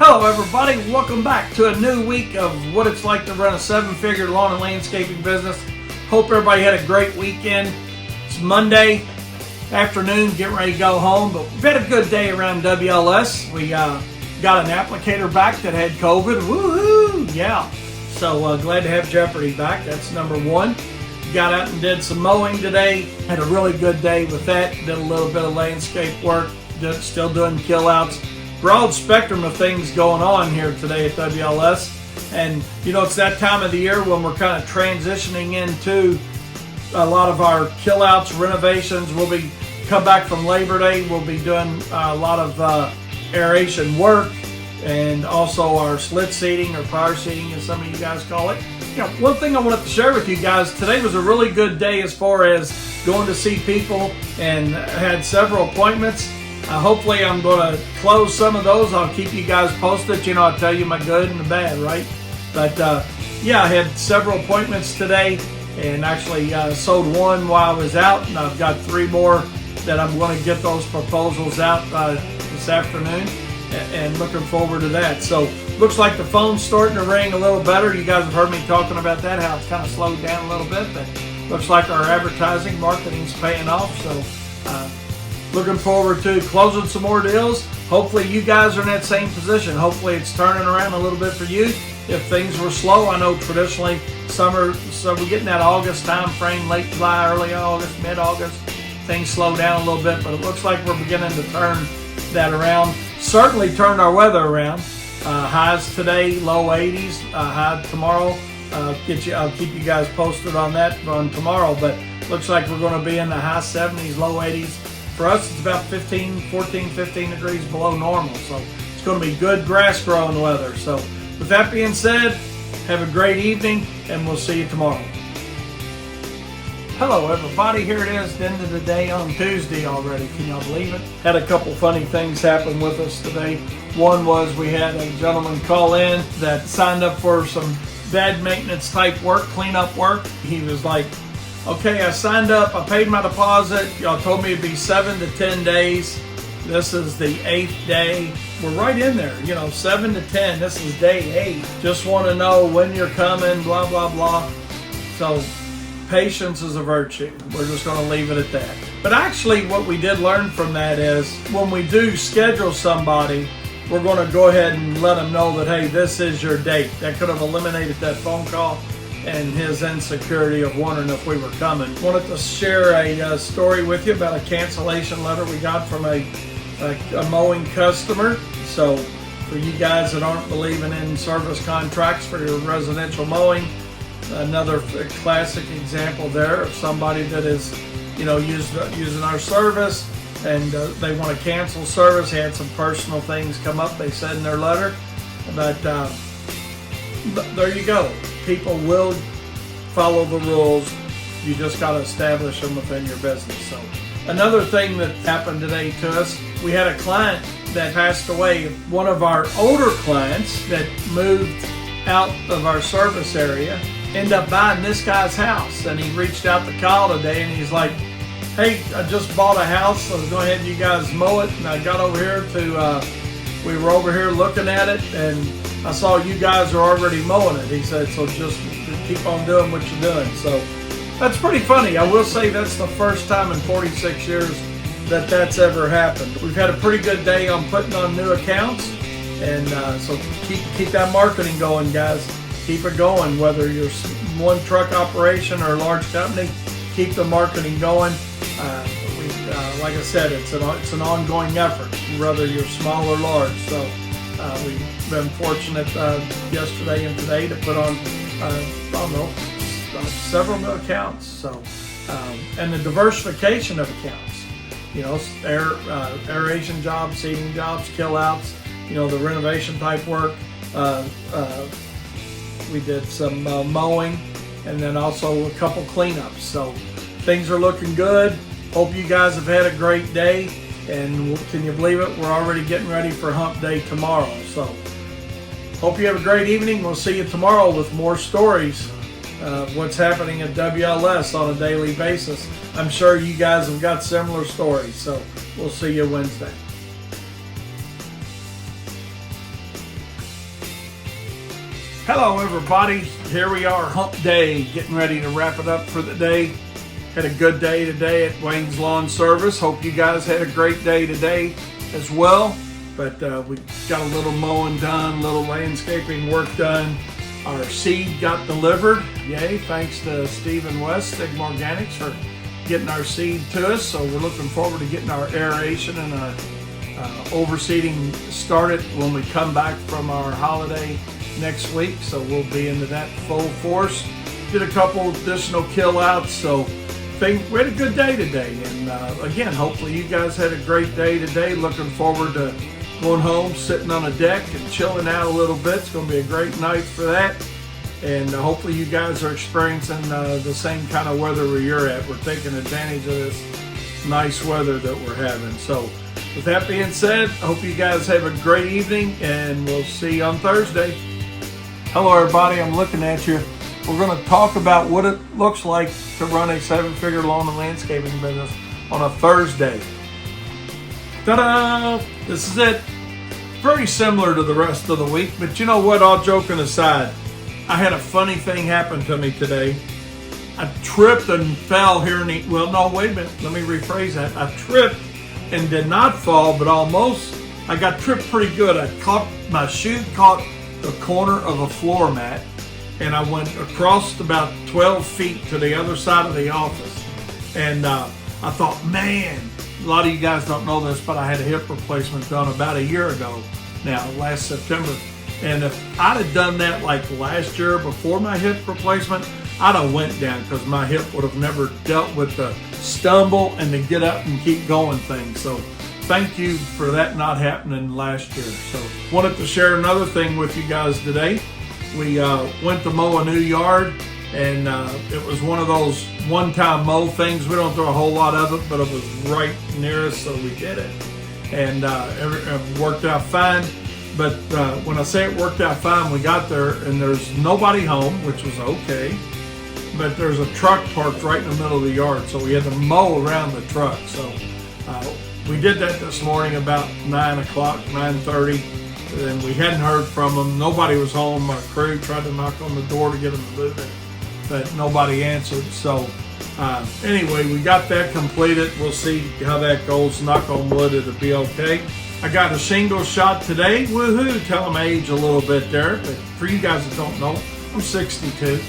Hello everybody, welcome back to a new week of what it's like to run a seven-figure lawn and landscaping business. Hope everybody had a great weekend. It's Monday afternoon, getting ready to go home, but we've had a good day around WLS. We got an applicator back that had COVID. Woohoo! Yeah. So glad to have Jeopardy back. That's number one. Got out and did some mowing today. Had a really good day with that. Did a little bit of landscape work. Still doing kill outs. Broad spectrum of things going on here today at WLS. And you know, it's that time of the year when we're kind of transitioning into a lot of our kill outs, renovations. We'll be come back from Labor Day. We'll be doing a lot of aeration work and also our slit seeding or power seeding, as some of you guys call it. You know, one thing I wanted to share with you guys, today was a really good day as far as going to see people, and had several appointments. Hopefully I'm going to close some of those. I'll keep you guys posted. You know, I'll tell you my good and the bad, right? But yeah, I had several appointments today, and actually sold one while I was out, and I've got 3 more that I'm going to get those proposals out this afternoon, and looking forward to that. So looks like the phone's starting to ring a little better. You guys have heard me talking about that, how it's kind of slowed down a little bit, but looks like our advertising, marketing's paying off. So looking forward to closing some more deals. Hopefully you guys are in that same position. Hopefully it's turning around a little bit for you. If things were slow, I know traditionally summer, so we get in that August time frame, late July, early August, mid-August, things slow down a little bit, but it looks like we're beginning to turn that around. Certainly turned our weather around. Highs today, low 80s. High tomorrow. I'll keep you guys posted on that on tomorrow, but looks like we're going to be in the high 70s, low 80s. For us, it's about 15 degrees below normal, so it's going to be good grass growing weather. So with that being said, have a great evening, and we'll see you tomorrow. Hello everybody, here it is, the end of the day on Tuesday already. Can y'all believe it? Had a couple funny things happen with us today. One was we had a gentleman call in that signed up for some bad maintenance type work, cleanup work. He was like, okay, I signed up, I paid my deposit, y'all told me it'd be 7 to 10 days. This is the 8th day. We're right in there, you know, 7 to 10, this is day 8. Just want to know when you're coming, blah, blah, blah. So patience is a virtue. We're just going to leave it at that. But actually what we did learn from that is when we do schedule somebody, we're going to go ahead and let them know that, hey, this is your date. That could have eliminated that phone call and his insecurity of wondering if we were coming. Wanted to share a story with you about a cancellation letter we got from a mowing customer. So for you guys that aren't believing in service contracts for your residential mowing, another classic example there of somebody that is, you know, using our service, and they want to cancel service. Had some personal things come up, they said in their letter, but there you go. People will follow the rules. You just got to establish them within your business. So another thing that happened today to us, we had a client that passed away. One of our older clients that moved out of our service area ended up buying this guy's house, and he reached out to Kyle today, and he's like, hey, I just bought a house, so go ahead and you guys mow it. And I got over here to we were over here looking at it, and I saw you guys are already mowing it. He said, so just keep on doing what you're doing. So that's pretty funny. I will say that's the first time in 46 years that that's ever happened. We've had a pretty good day on putting on new accounts, and so keep that marketing going, guys. Keep it going, whether you're one truck operation or a large company. Keep the marketing going. Like I said, it's an ongoing effort, whether you're small or large. So we've been fortunate yesterday and today to put on, I don't know, several new accounts. So and the diversification of accounts, you know, aeration jobs, seeding jobs, kill outs, you know, the renovation type work. We did some mowing, and then also a couple cleanups. So things are looking good. Hope you guys have had a great day, and can you believe it? We're already getting ready for hump day tomorrow. So hope you have a great evening. We'll see you tomorrow with more stories of what's happening at WLS on a daily basis. I'm sure you guys have got similar stories. So we'll see you Wednesday. Hello everybody, here we are, hump day, getting ready to wrap it up for the day. Had a good day today at Wayne's Lawn Service. Hope you guys had a great day today as well. But we got a little mowing done, little landscaping work done. Our seed got delivered. Yay, thanks to Steve and Wes, Stigma Organics, for getting our seed to us. So we're looking forward to getting our aeration and our overseeding started when we come back from our holiday next week. So we'll be into that full force. Did a couple additional kill outs. So we had a good day today. And again, hopefully you guys had a great day today. Looking forward to going home, sitting on a deck and chilling out a little bit. It's going to be a great night for that. And hopefully you guys are experiencing the same kind of weather where you're at. We're taking advantage of this nice weather that we're having. So with that being said, I hope you guys have a great evening, and we'll see you on Thursday. Hello everybody, I'm looking at you. We're going to talk about what it looks like to run a seven-figure lawn and landscaping business on a Thursday. Ta-da! This is it. Very similar to the rest of the week, but you know what, all joking aside, I had a funny thing happen to me today. I tripped and fell here in the, well, no, wait a minute, let me rephrase that. I tripped and did not fall, but almost. I got tripped pretty good. My shoe caught the corner of a floor mat, and I went across about 12 feet to the other side of the office. And I thought, man, a lot of you guys don't know this, but I had a hip replacement done about a year ago now, last September. And if I'd have done that like last year before my hip replacement, I'd have went down, because my hip would have never dealt with the stumble and to get up and keep going things. So thank you for that not happening last year. So wanted to share another thing with you guys today. We went to mow a new yard, and it was one of those one-time mow things. We don't do a whole lot of it, but it was right near us, so we did it. And it worked out fine. But when I say it worked out fine, we got there and there's nobody home, which was okay. But there's a truck parked right in the middle of the yard, so we had to mow around the truck. So we did that this morning about 9 o'clock, 9:30, and we hadn't heard from them. Nobody was home. My crew tried to knock on the door to get them to move it, but nobody answered. So anyway, we got that completed. We'll see how that goes. Knock on wood, it'll be okay. I got a shingle shot today. Woohoo! Tell my age a little bit there, but for you guys that don't know, I'm 62.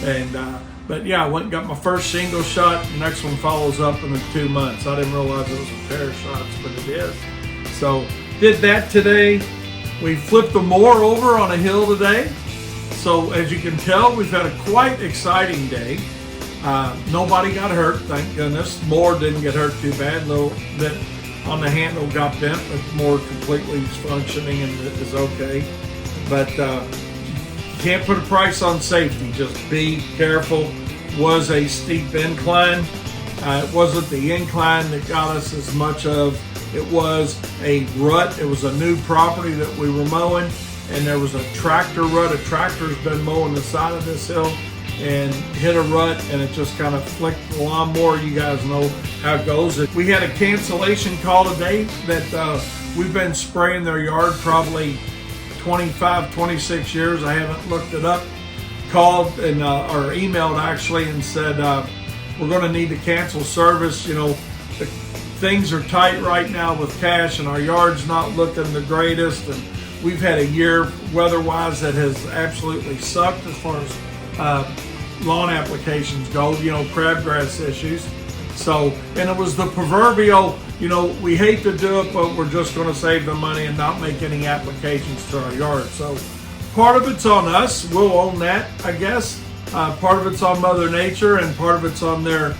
And but yeah, I went and got my first shingle shot. The next one follows up in 2 months. I didn't realize it was a pair of shots, but it is. So did that today. We flipped the mower over on a hill today. So as you can tell, we've had a quite exciting day. Nobody got hurt, thank goodness. Mower didn't get hurt too bad. A little bit on the handle got bent, but more completely functioning and is okay. But can't put a price on safety. Just be careful. Was a steep incline. It wasn't the incline that got us as much of. It was a rut. It was a new property that we were mowing, and there was a tractor rut. A tractor's been mowing the side of this hill and hit a rut, and it just kind of flicked the lawnmower. You guys know how it goes. We had a cancellation call today that we've been spraying their yard probably 25, 26 years. I haven't looked it up. Called and or emailed actually and said we're going to need to cancel service. You know, things are tight right now with cash, and our yard's not looking the greatest. And we've had a year weather-wise that has absolutely sucked as far as lawn applications go. You know, crabgrass issues. So, and it was the proverbial, you know, we hate to do it, but we're just going to save the money and not make any applications to our yard. So part of it's on us. We'll own that, I guess. Part of it's on Mother Nature, and part of it's on their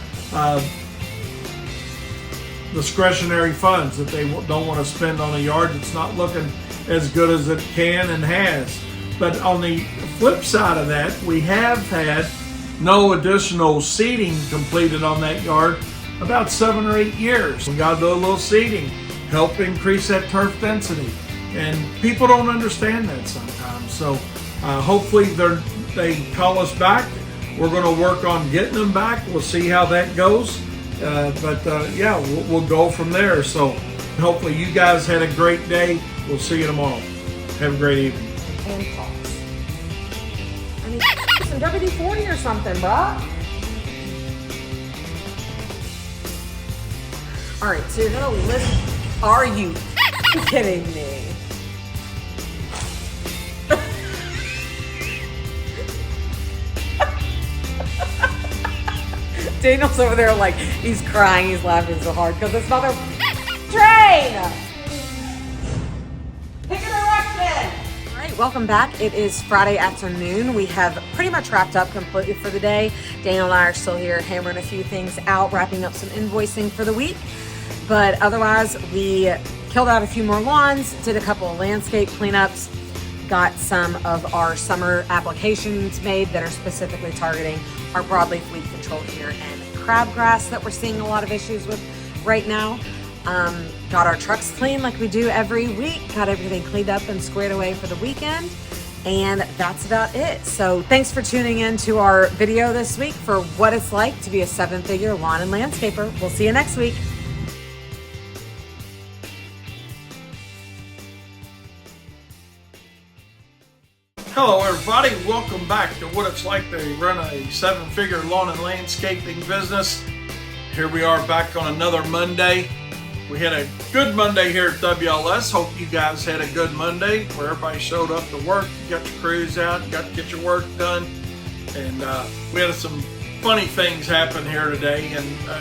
discretionary funds that they don't want to spend on a yard that's not looking as good as it can and has. But on the flip side of that, we have had no additional seeding completed on that yard about 7 or 8 years. We got to do a little seeding, help increase that turf density. And people don't understand that sometimes. So hopefully they call us back. We're going to work on getting them back. We'll see how that goes. Yeah, we'll go from there. So hopefully you guys had a great day. We'll see you tomorrow. Have a great evening. And pause. mean, some WD-40 or something, bruh. All right, so you're gonna listen. Are you kidding me? Daniel's over there like, he's crying, he's laughing so hard because it's mother train. Pick a direction. All right, welcome back. It is Friday afternoon. We have pretty much wrapped up completely for the day. Daniel and I are still here hammering a few things out, wrapping up some invoicing for the week. But otherwise, we killed out a few more lawns, did a couple of landscape cleanups, got some of our summer applications made that are specifically targeting our broadleaf weed control here and crabgrass that we're seeing a lot of issues with right now. Got our trucks clean like we do every week, got everything cleaned up and squared away for the weekend, and that's about it. So thanks for tuning in to our video this week for what it's like to be a 7-figure lawn and landscaper. We'll see you next week. Hello everybody, welcome back to what it's like to run a 7-figure lawn and landscaping business. Here we are back on another Monday. We had a good Monday here at WLS. Hope you guys had a good Monday where everybody showed up to work, you got your crews out, you got to get your work done. And we had some funny things happen here today, and a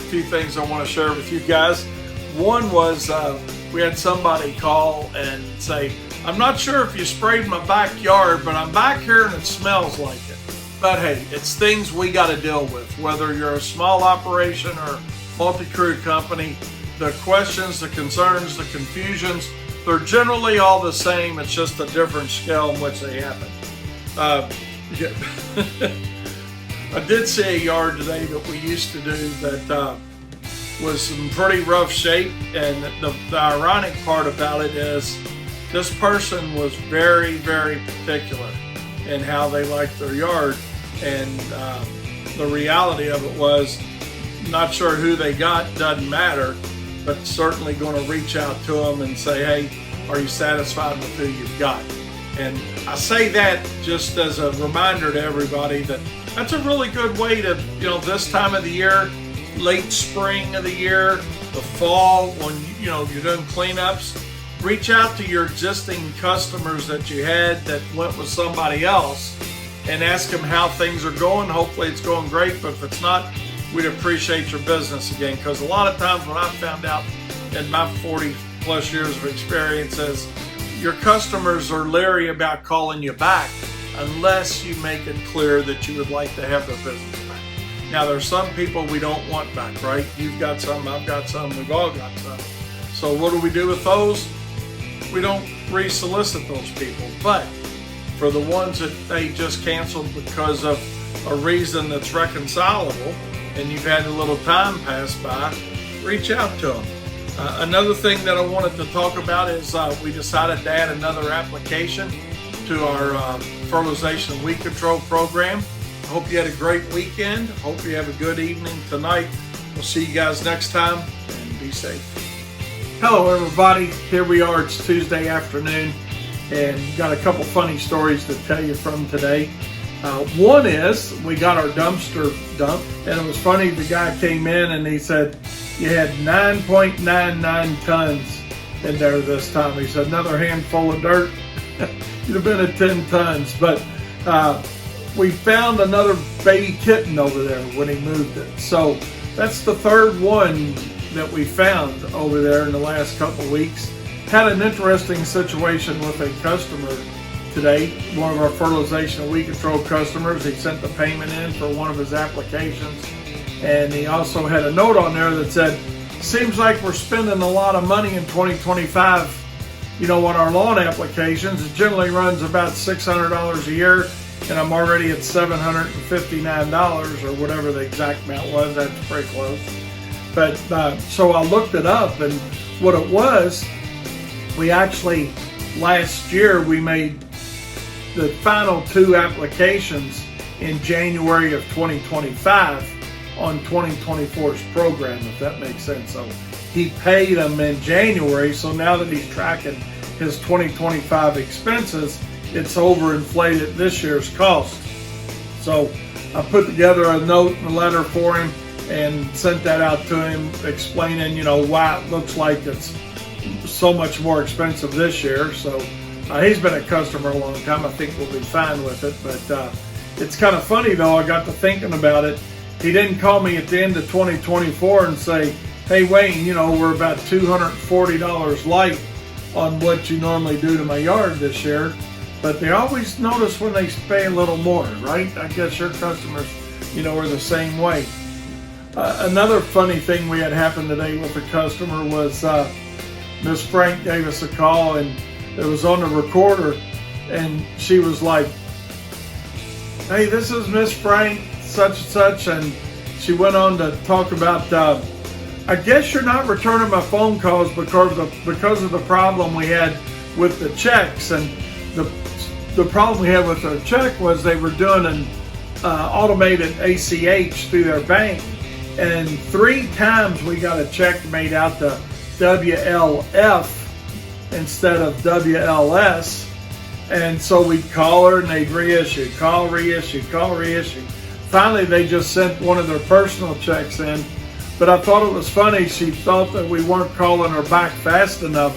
few things I want to share with you guys. One was we had somebody call and say, I'm not sure if you sprayed my backyard, but I'm back here and it smells like it. But hey, it's things we got to deal with. Whether you're a small operation or multi-crew company, the questions, the concerns, the confusions, they're generally all the same. It's just a different scale in which they happen. I did see a yard today that we used to do that was in pretty rough shape. And the ironic part about it is, this person was very, very particular in how they liked their yard, and the reality of it was, not sure who they got, doesn't matter, but certainly going to reach out to them and say, hey, are you satisfied with who you've got? And I say that just as a reminder to everybody that that's a really good way to, this time of the year, late spring of the year, the fall, when you're doing cleanups, reach out to your existing customers that you had that went with somebody else and ask them how things are going. Hopefully it's going great, but if it's not, we'd appreciate your business again. Because a lot of times what I've found out in my 40 plus years of experience is your customers are leery about calling you back unless you make it clear that you would like to have their business back. Now there's some people we don't want back, right? You've got some, I've got some, we've all got some. So what do we do with those? We don't re-solicit those people, but for the ones that they just canceled because of a reason that's reconcilable and you've had a little time pass by, reach out to them. Another thing that I wanted to talk about is we decided to add another application to our fertilization and weed control program. I hope you had a great weekend. Hope you have a good evening tonight. We'll see you guys next time, and be safe. Hello everybody, here we are, it's Tuesday afternoon, and got a couple funny stories to tell you from today. One is, we got our dumpster dumped, and it was funny, the guy came in and he said, you had 9.99 tons in there this time. He said, another handful of dirt, you'd have been at 10 tons, but we found another baby kitten over there when he moved it. So that's the third one that we found over there in the last couple weeks. Had an interesting situation with a customer today, one of our fertilization and weed control customers. He sent the payment in for one of his applications, and he also had a note on there that said, seems like we're spending a lot of money in 2025 on our lawn applications. It generally runs about $600 a year, and I'm already at $759 or whatever the exact amount was. That's pretty close. But so I looked it up, and what it was, we actually, last year, we made the final 2 applications in January of 2025 on 2024's program, if that makes sense. So he paid them in January, so now that he's tracking his 2025 expenses, it's overinflated this year's cost. So I put together a note and a letter for him and sent that out to him, explaining, why it looks like it's so much more expensive this year. So he's been a customer a long time. I think we'll be fine with it. But it's kind of funny, though. I got to thinking about it. He didn't call me at the end of 2024 and say, hey, Wayne, we're about $240 light on what you normally do to my yard this year. But they always notice when they pay a little more, right? I guess your customers, are the same way. Another funny thing we had happen today with a customer was Miss Frank gave us a call, and it was on the recorder, and she was like, hey, this is Miss Frank, such and such, and she went on to talk about, I guess you're not returning my phone calls because of the problem we had with the checks. And the problem we had with our check was they were doing an automated ACH through their bank, and 3 times we got a check made out to WLF instead of WLS, and so we'd call her and they'd reissue, call, reissue, call, reissue. Finally, they just sent one of their personal checks in, but I thought it was funny. She thought that we weren't calling her back fast enough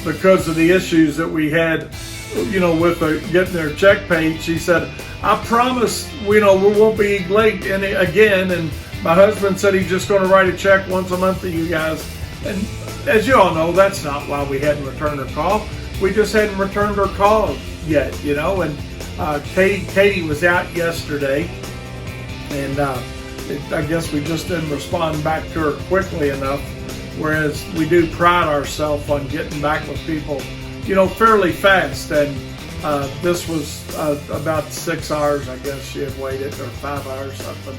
because of the issues that we had, with getting their check paid. She said, I promise, we won't be late again. And my husband said he's just going to write a check once a month to you guys. And as you all know, that's not why we hadn't returned her call. We just hadn't returned her call yet, And Katie was out yesterday, and I guess we just didn't respond back to her quickly enough. Whereas we do pride ourselves on getting back with people, fairly fast. And this was about 6 hours, I guess she had waited, or 5 hours, something.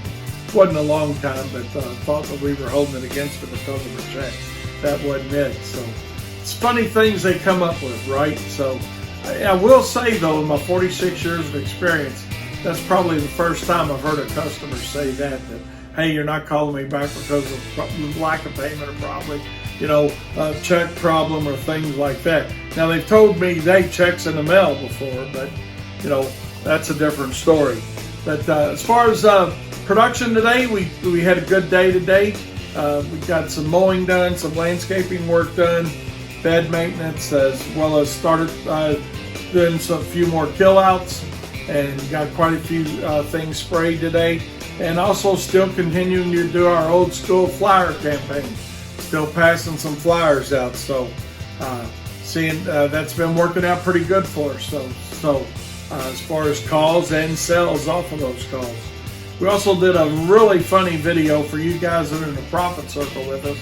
Wasn't a long time, but thought that we were holding it against her because of her check. That wasn't it. So it's funny things they come up with, right? So I will say, though, in my 46 years of experience, that's probably the first time I've heard a customer say that hey, you're not calling me back because of lack of payment, or probably, a check problem or things like that. Now, they've told me they checks in the mail before, but, that's a different story. But as far as production today, we had a good day today. We got some mowing done, some landscaping work done, bed maintenance, as well as started doing a few more kill outs, and got quite a few things sprayed today. And also still continuing to do our old school flyer campaign. Still passing some flyers out. So seeing that's been working out pretty good for us. So as far as calls and sales off of those calls. We also did a really funny video for you guys that are in the Profit Circle with us.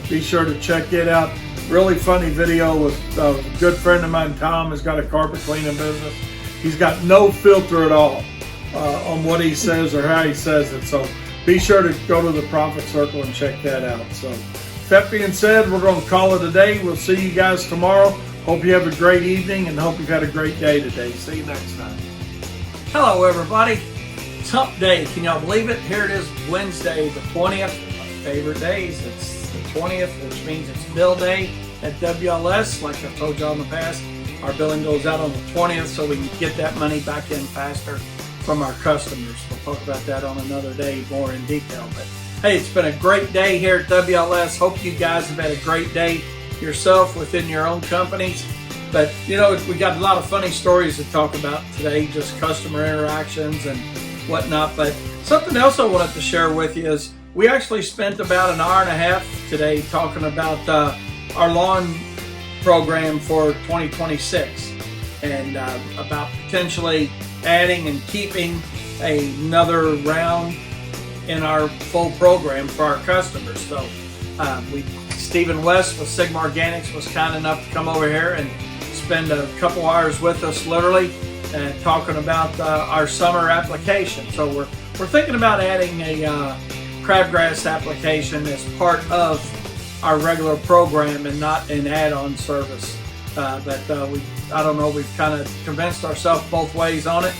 Be sure to check it out. Really funny video with a good friend of mine, Tom, has got a carpet cleaning business. He's got no filter at all on what he says or how he says it. So be sure to go to the Profit Circle and check that out. So that being said, we're going to call it a day. We'll see you guys tomorrow. Hope you have a great evening and hope you've had a great day today. See you next time. Hello, everybody. It's hump day. Can y'all believe it? Here it is, Wednesday, the 20th. My favorite days. It's the 20th, which means it's bill day at WLS. Like I've told y'all in the past, our billing goes out on the 20th so we can get that money back in faster from our customers. We'll talk about that on another day more in detail. But hey, it's been a great day here at WLS. Hope you guys have had a great day yourself within your own companies. But we got a lot of funny stories to talk about today, just customer interactions and whatnot. But something else I wanted to share with you is we actually spent about an hour and a half today talking about our lawn program for 2026 and about potentially adding and keeping another round in our full program for our customers. So Stephen West with Sigma Organics was kind enough to come over here and spend a couple hours with us, literally, and talking about our summer application. So we're thinking about adding a crabgrass application as part of our regular program and not an add-on service. But I don't know, we've kind of convinced ourselves both ways on it,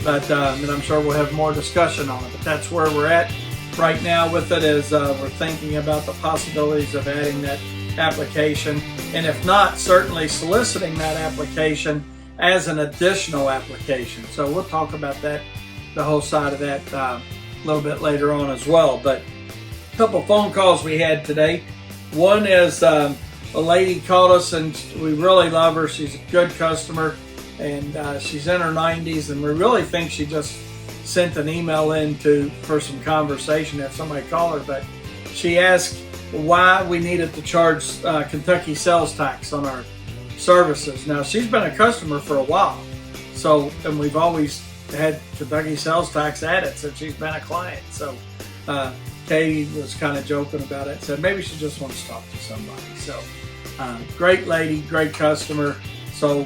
but and I'm sure we'll have more discussion on it. But that's where we're at right now with it, is we're thinking about the possibilities of adding that application, and if not, certainly soliciting that application as an additional application. So we'll talk about that, the whole side of that a little bit later on as well. But a couple phone calls we had today. One is a lady called us, and we really love her. She's a good customer, and she's in her 90s, and we really think she just sent an email in for some conversation, have somebody call her. But she asked why we needed to charge Kentucky sales tax on our services. Now, she's been a customer for a while, and we've always had Kentucky sales tax added since she's been a client. So Katie was kind of joking about it, said maybe she just wants to talk to somebody. So great lady, great customer. So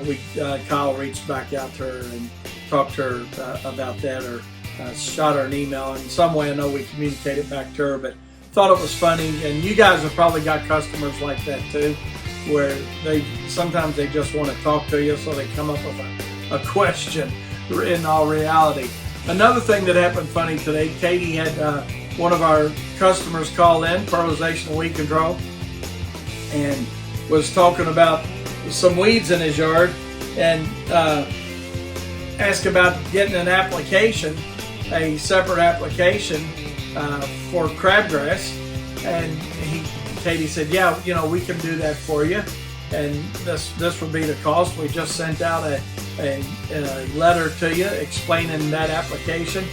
Kyle reached back out to her and talked to her about that, or shot her an email. In some way, I know we communicated back to her, but thought it was funny. And you guys have probably got customers like that too, where sometimes they just want to talk to you, so they come up with a question in all reality. Another thing that happened funny today, Katie had one of our customers call in, fertilization and weed control, and was talking about some weeds in his yard, and asked about getting an application, a separate application for crabgrass. And Katie said, yeah, we can do that for you, and this would be the cost. We just sent out a letter to you explaining that application.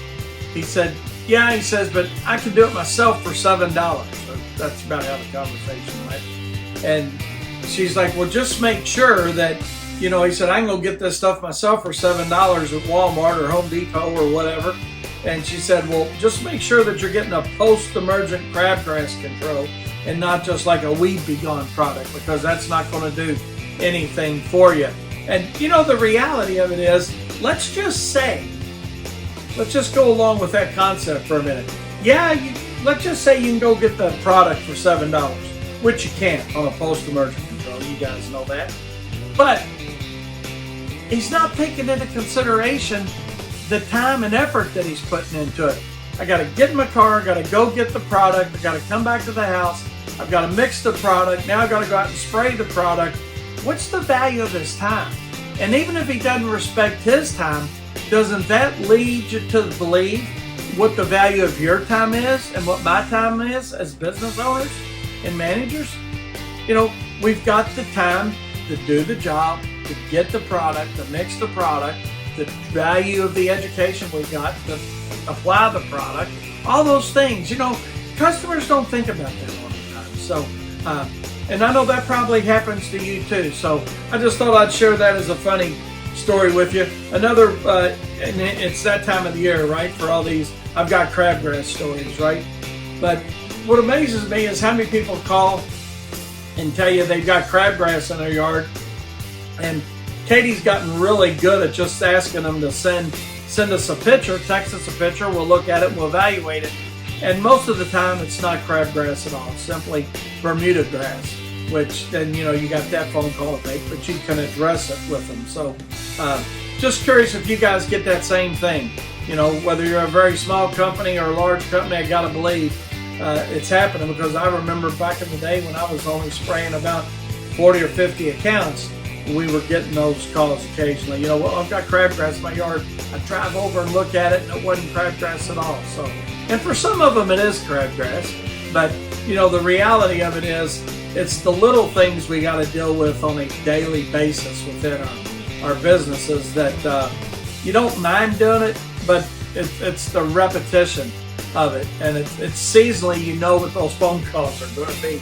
He said, yeah, he says, but I can do it myself for $7. So that's about how the conversation went. And she's like, well, just make sure that, he said, I can go get this stuff myself for $7 at Walmart or Home Depot or whatever. And she said, well, just make sure that you're getting a post-emergent crabgrass control and not just like a weed be gone product, because that's not going to do anything for you. And the reality of it is, let's just go along with that concept for a minute. Yeah, let's just say you can go get the product for $7, which you can't on a post-emergent control. You guys know that. But he's not taking into consideration the time and effort that he's putting into it. I got to get in my car, I got to go get the product, I got to come back to the house, I've got to mix the product, now I've got to go out and spray the product. What's the value of his time? And even if he doesn't respect his time, doesn't that lead you to believe what the value of your time is and what my time is as business owners and managers? We've got the time to do the job, to get the product, to mix the product, the value of the education we got to apply the product, all those things. Customers don't think about that all the time. So, and I know that probably happens to you too. So I just thought I'd share that as a funny story with you. Another, and it's that time of the year, right? For all these, I've got crabgrass stories, right? But what amazes me is how many people call and tell you they've got crabgrass in their yard, and Katie's gotten really good at just asking them to send us a picture, text us a picture, we'll look at it, we'll evaluate it. And most of the time it's not crabgrass at all, it's simply Bermuda grass, which then, you got that phone call to make, but you can address it with them. So just curious if you guys get that same thing. Whether you're a very small company or a large company, I gotta believe it's happening, because I remember back in the day when I was only spraying about 40 or 50 accounts, we were getting those calls occasionally. Well, I've got crabgrass in my yard. I drive over and look at it, and it wasn't crabgrass at all. So, and for some of them it is crabgrass, but the reality of it is, it's the little things we got to deal with on a daily basis within our businesses that you don't mind doing it, but it's the repetition of it, and it's seasonally, what those phone calls are going to be.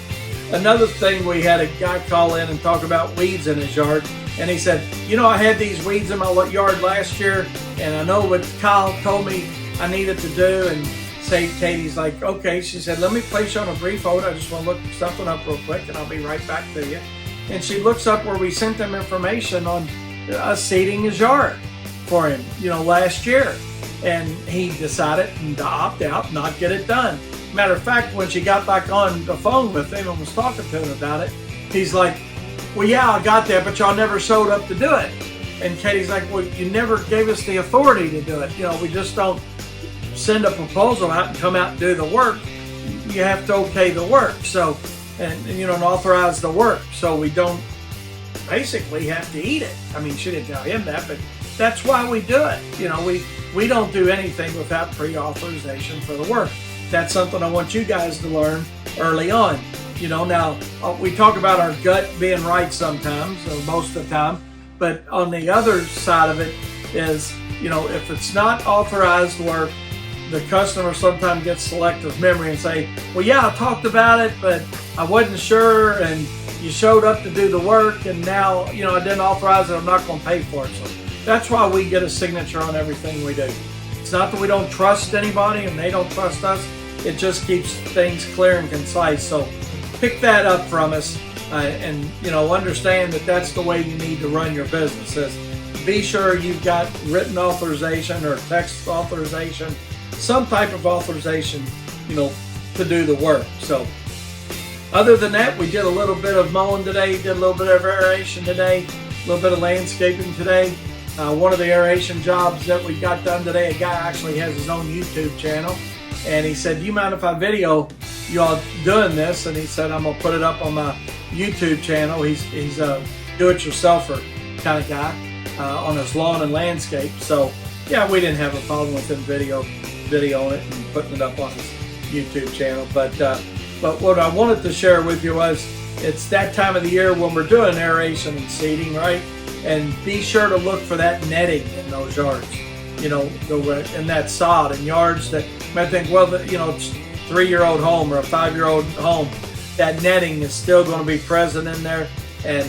Another thing, we had a guy call in and talk about weeds in his yard, and he said, I had these weeds in my yard last year, and I know what Kyle told me I needed to do. And Katie's like, okay. She said, let me place you on a brief hold. I just want to look something up real quick, and I'll be right back to you. And she looks up where we sent them information on us seeding his yard for him, last year. And he decided to opt out, not get it done. Matter of fact, when she got back on the phone with him and was talking to him about it, he's like, well, yeah, I got that, but y'all never showed up to do it. And Katie's like, well, you never gave us the authority to do it. We just don't send a proposal out and come out and do the work. You have to okay the work. So, and authorize the work. So we don't basically have to eat it. I mean, she didn't tell him that, but that's why we do it. You know, we don't do anything without pre-authorization for the work. That's something I want you guys to learn early on. You know, now we talk about our gut being right sometimes, or most of the time, but on the other side of it is, you know, if it's not authorized work, the customer sometimes gets selective memory and say, well, yeah, I talked about it, but I wasn't sure, and you showed up to do the work, and now, you know, I didn't authorize it, I'm not going to pay for it. So that's why we get a signature on everything we do. It's not that we don't trust anybody and they don't trust us. It just keeps things clear and concise. So pick that up from us, and, you know, understand that that's the way you need to run your business. Is be sure you've got written authorization or text authorization, some type of authorization, you know, to do the work. So other than that, we did a little bit of mowing today, did a little bit of aeration today, a little bit of landscaping today. One of the aeration jobs that we got done today, a guy actually has his own YouTube channel, and he said, do you mind if I video you all doing this? And he said, I'm gonna put it up on my YouTube channel. He's a do-it-yourselfer kind of guy on his lawn and landscape. So yeah, we didn't have a problem with him videoing it and putting it up on his YouTube channel. But what I wanted to share with you was, it's that time of the year when we're doing aeration and seeding, right? And be sure to look for that netting in those yards. You know, in that sod, in yards that you might think, well, you know, it's a 3-year-old home or a 5-year-old home. That netting is still going to be present in there, and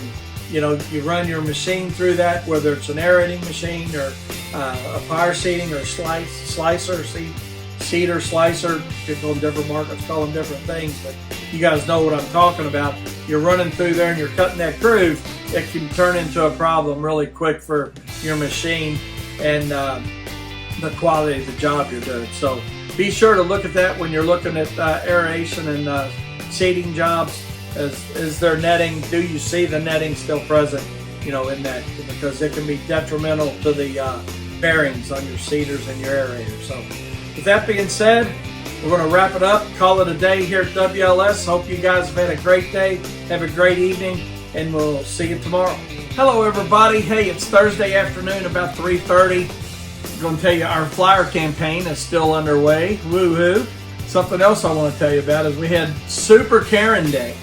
you know, you run your machine through that, whether it's an aerating machine or a power seeding or slicer, seeder, slicer. People in different markets call them different things, but you guys know what I'm talking about. You're running through there and you're cutting that groove. It can turn into a problem really quick for your machine and the quality of the job you're doing. So be sure to look at that when you're looking at aeration and seeding jobs. Is there netting? Do you see the netting still present, you know, in that? Because it can be detrimental to the bearings on your seeders and your aerators. So with that being said, we're going to wrap it up, call it a day here at WLS. Hope you guys have had a great day, have a great evening, and we'll see you tomorrow. Hello everybody. Hey, it's Thursday afternoon, about 3:30. I'm going to tell you our flyer campaign is still underway. Woohoo! Something else I want to tell you about is we had Super Karen Day.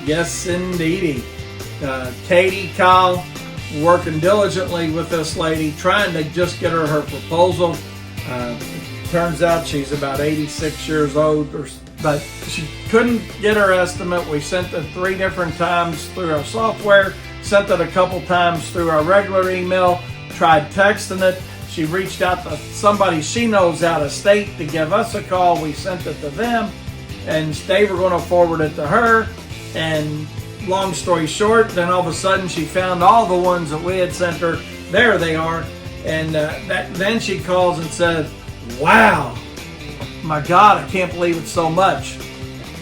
Yes, indeedy. Katie, Kyle, working diligently with this lady, trying to just get her proposal. Turns out she's about 86 years old, but she couldn't get her estimate. We sent it 3 different times through our software, sent it a couple times through our regular email, tried texting it. She reached out to somebody she knows out of state to give us a call. We sent it to them, and they were going to forward it to her. And long story short, then all of a sudden she found all the ones that we had sent her. There they are. And then she calls and says, wow, my God, I can't believe it's so much.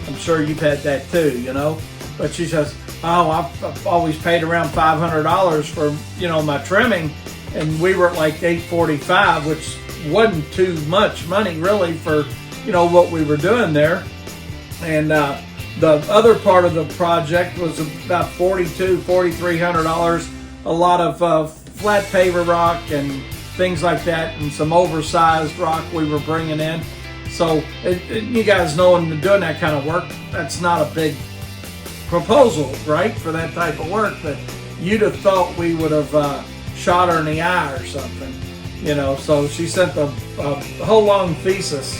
I'm sure you've had that too, you know. But she says, oh, I've always paid around $500 for, you know, my trimming. And we were at like $845, which wasn't too much money really for, you know, what we were doing there. And the other part of the project was about $4,300. A lot of flat paver rock and things like that, and some oversized rock we were bringing in. So you guys know, when you're doing that kind of work, that's not a big proposal, right, for that type of work. But you'd have thought we would have shot her in the eye or something, you know. So she sent a whole long thesis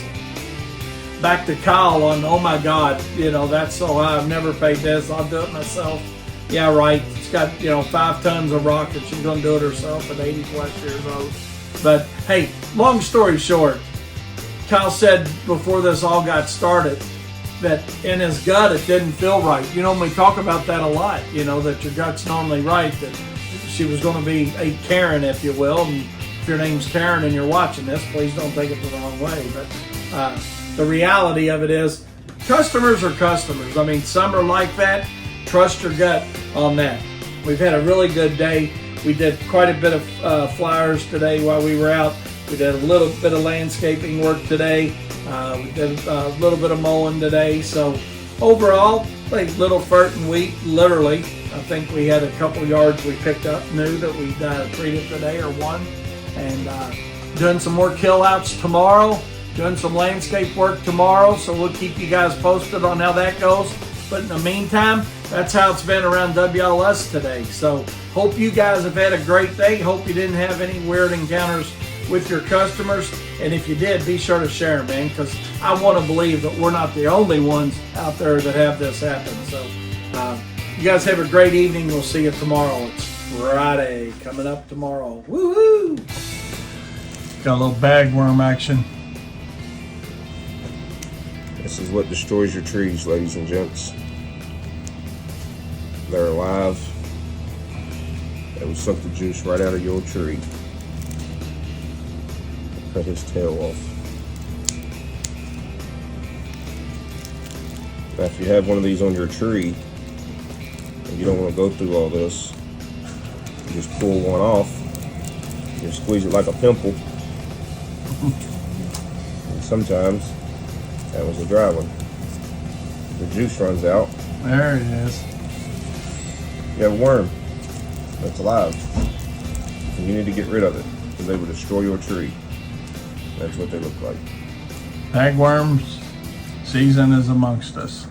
back to Kyle on, oh my God, you know, that's so high, I've never paid this, I'll do it myself. Yeah, right, it's got, you know, 5 tons of rock, and she's gonna do it herself at 80 plus years old. But hey, long story short, Kyle said before this all got started that in his gut it didn't feel right. You know, we talk about that a lot, you know, that your gut's normally right, that she was gonna be a Karen, if you will. And if your name's Karen and you're watching this, please don't take it the wrong way. But the reality of it is, customers are customers. I mean, some are like that. Trust your gut on that. We've had a really good day. We did quite a bit of flyers today while we were out. We did a little bit of landscaping work today. We did a little bit of mowing today. So overall, a little furt and wheat, literally. I think we had a couple yards we picked up new that we treated today, or one. And doing some more kill outs tomorrow, doing some landscape work tomorrow. So we'll keep you guys posted on how that goes. But in the meantime, that's how it's been around WLS today. So hope you guys have had a great day. Hope you didn't have any weird encounters with your customers. And if you did, be sure to share, man, because I want to believe that we're not the only ones out there that have this happen. So you guys have a great evening. We'll see you tomorrow. It's Friday coming up tomorrow. Woohoo! Got a little bagworm action. This is what destroys your trees, ladies and gents. They're alive. They will suck the juice right out of your tree. Cut his tail off. Now, if you have one of these on your tree and you don't want to go through all this, you just pull one off. You squeeze it like a pimple. And sometimes that was a dry one. The juice runs out. There it is. You have a worm that's alive, and you need to get rid of it because they will destroy your tree. That's what they look like. Bagworms season is amongst us.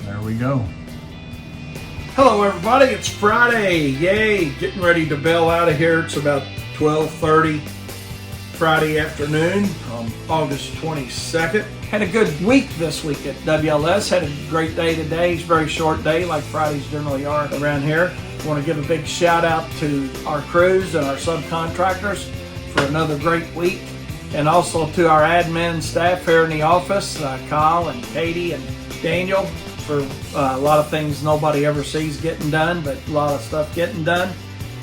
There we go. Hello everybody, it's Friday. Yay! Getting ready to bail out of here. It's about 12:30 Friday afternoon on August 22nd. Had a good week this week at WLS. Had a great day today. It's a very short day like Fridays generally are around here. I want to give a big shout out to our crews and our subcontractors for another great week. And also to our admin staff here in the office, Kyle and Katie and Daniel, for a lot of things nobody ever sees getting done, but a lot of stuff getting done.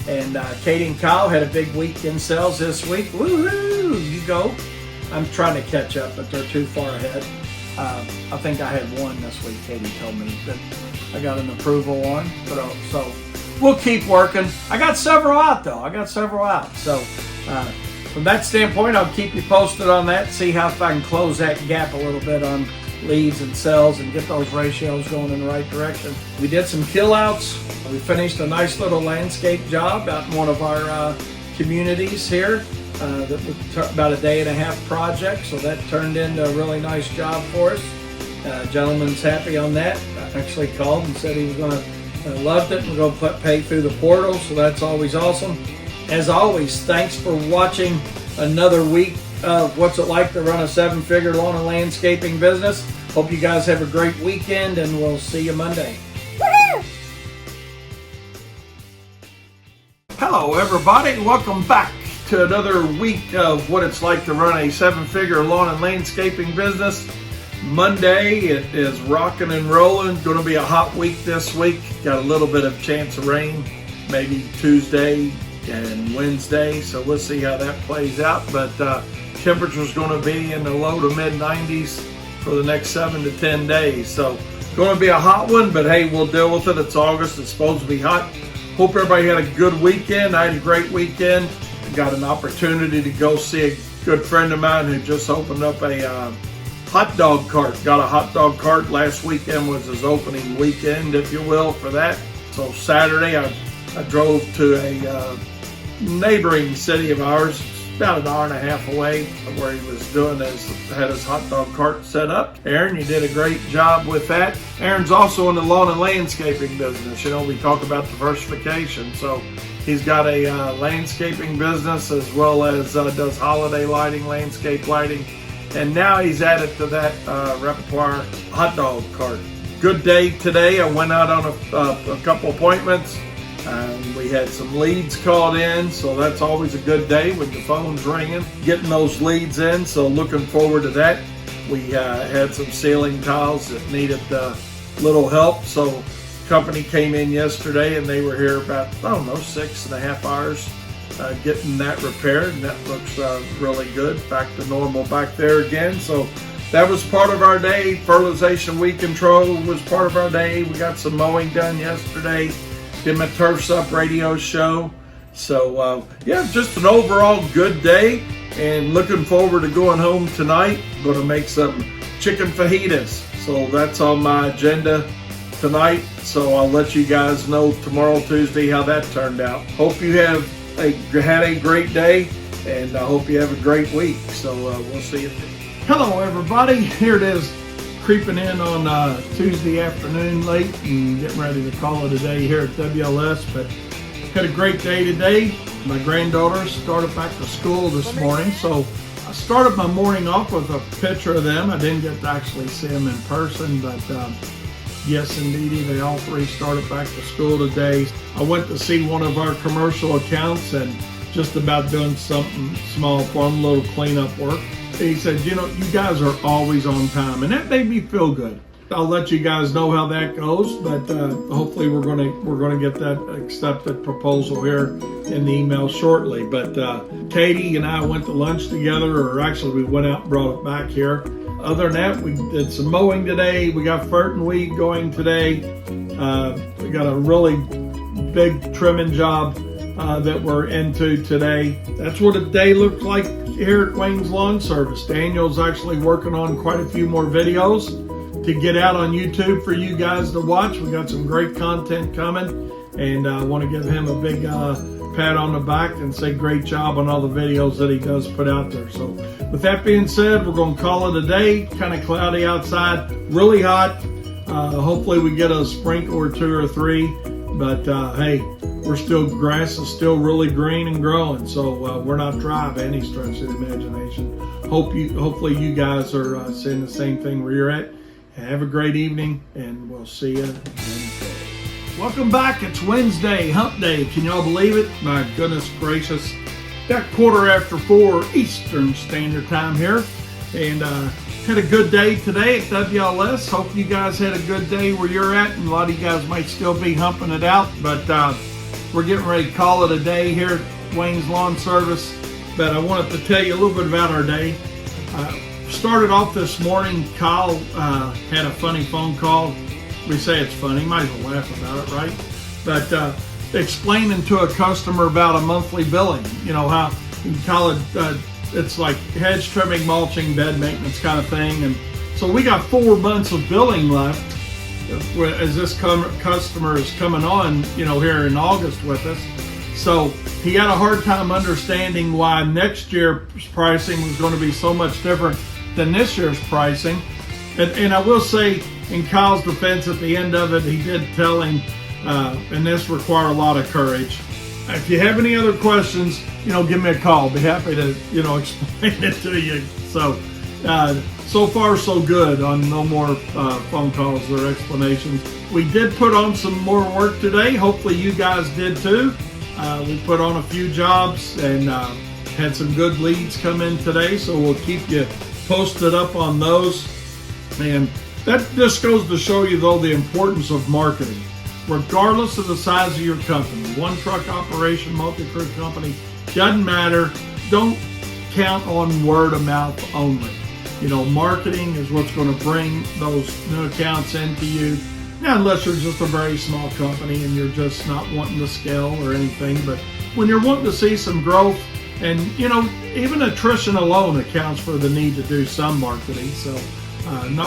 And Katie and Kyle had a big week in sales this week. Woohoo! You go. I'm trying to catch up, but they're too far ahead. I think I had one this week, Katie told me that I got an approval on. But, so we'll keep working. I got several out, though. So from that standpoint, I'll keep you posted on that, see how if I can close that gap a little bit on leads and sales and get those ratios going in the right direction. We did some kill outs. We finished a nice little landscape job out in one of our communities here. That was about a day and a half project, so that turned into a really nice job for us. Gentleman's happy on that. I actually called and said he was going to loved it and going to pay through the portal, so that's always awesome. As always, thanks for watching another week of What's It Like to Run a 7-Figure Lawn and Landscaping business. Hope you guys have a great weekend, and we'll see you Monday. Hello everybody, welcome back to another week of What It's Like to Run a 7-Figure Lawn and Landscaping business. Monday, it is rocking and rolling. Going to be a hot week this week. Got a little bit of chance of rain, maybe Tuesday and Wednesday, so we'll see how that plays out. But temperature's going to be in the low to mid 90s for the next 7 to 10 days. So going to be a hot one, but hey, we'll deal with it. It's August. It's supposed to be hot. Hope everybody had a good weekend. I had a great weekend. Got an opportunity to go see a good friend of mine who just opened up a hot dog cart. Got a hot dog cart. Last weekend was his opening weekend, if you will, for that. So Saturday I drove to a neighboring city of ours, about an hour and a half away, where he was had his hot dog cart set up. Aaron, you did a great job with that. Aaron's also in the lawn and landscaping business. You know, we talk about diversification. So he's got a landscaping business as well as does holiday lighting, landscape lighting. And now he's added to that repertoire hot dog cart. Good day today. I went out on a couple appointments. We had some leads called in, so that's always a good day with the phones ringing, getting those leads in, so looking forward to that. We had some ceiling tiles that needed a little help, so company came in yesterday and they were here about, 6.5 hours getting that repaired, and that looks really good. Back to normal back there again, so that was part of our day. Fertilization weed control was part of our day. We got some mowing done yesterday. Did my Turf's Up radio show. So, yeah, just an overall good day. And looking forward to going home tonight. Going to make some chicken fajitas. So that's on my agenda tonight, so I'll let you guys know tomorrow, Tuesday, how that turned out. Hope you had a great day, and I hope you have a great week. So we'll see you. Hello, everybody. Here it is, creeping in on Tuesday afternoon late and getting ready to call it a day here at WLS. But had a great day today. My granddaughters started back to school this morning, so I started my morning off with a picture of them. I didn't get to actually see them in person, but yes, indeedy, they all three started back to school today. I went to see one of our commercial accounts and just about doing something small for them, a little cleanup work. He said, you know, you guys are always on time, and that made me feel good. I'll let you guys know how that goes, but hopefully we're gonna get that accepted proposal here in the email shortly. But Katie and I went to lunch together, or actually we went out and brought it back here. Other than that, we did some mowing today. We got fert and weed going today. We got a really big trimming job that we're into today. That's what a day looked like here at Wayne's Lawn Service. Daniel's actually working on quite a few more videos to get out on YouTube for you guys to watch. We got some great content coming, and I want to give him a big pat on the back and say great job on all the videos that he does put out there. So with that being said, we're going to call it a day. Kind of cloudy outside, really hot. Hopefully we get a sprinkle or two or three, but hey, grass is still really green and growing, so we're not dry by any stretch of the imagination. Hopefully you guys are saying the same thing where you're at. Have a great evening, and we'll see you Wednesday. Welcome back. It's Wednesday, hump day. Can y'all believe it? My goodness gracious. Got 4:15 Eastern Standard Time here, and had a good day today at WLS. Hope you guys had a good day where you're at, and a lot of you guys might still be humping it out, but we're getting ready to call it a day here at Wayne's Lawn Service. But I wanted to tell you a little bit about our day. Started off this morning, Kyle had a funny phone call. We say it's funny, might as well laugh about it, right? But explaining to a customer about a monthly billing. You know how you can call it, it's like hedge trimming, mulching, bed maintenance kind of thing. And so we got 4 months of billing left as this customer is coming on, you know, here in August with us. So he had a hard time understanding why next year's pricing was going to be so much different than this year's pricing. And I will say, in Kyle's defense, at the end of it, he did tell him, and this required a lot of courage. If you have any other questions, you know, give me a call. Be happy to, you know, explain it to you. So, so far so good on no more phone calls or explanations. We did put on some more work today. Hopefully you guys did too. We put on a few jobs and had some good leads come in today, so we'll keep you posted up on those. And that just goes to show you, though, the importance of marketing. Regardless of the size of your company, one truck operation, multi-crew company, doesn't matter. Don't count on word of mouth only. You know, marketing is what's going to bring those new accounts into you. Now, unless you're just a very small company and you're just not wanting to scale or anything, but when you're wanting to see some growth, and you know, even attrition alone accounts for the need to do some marketing. So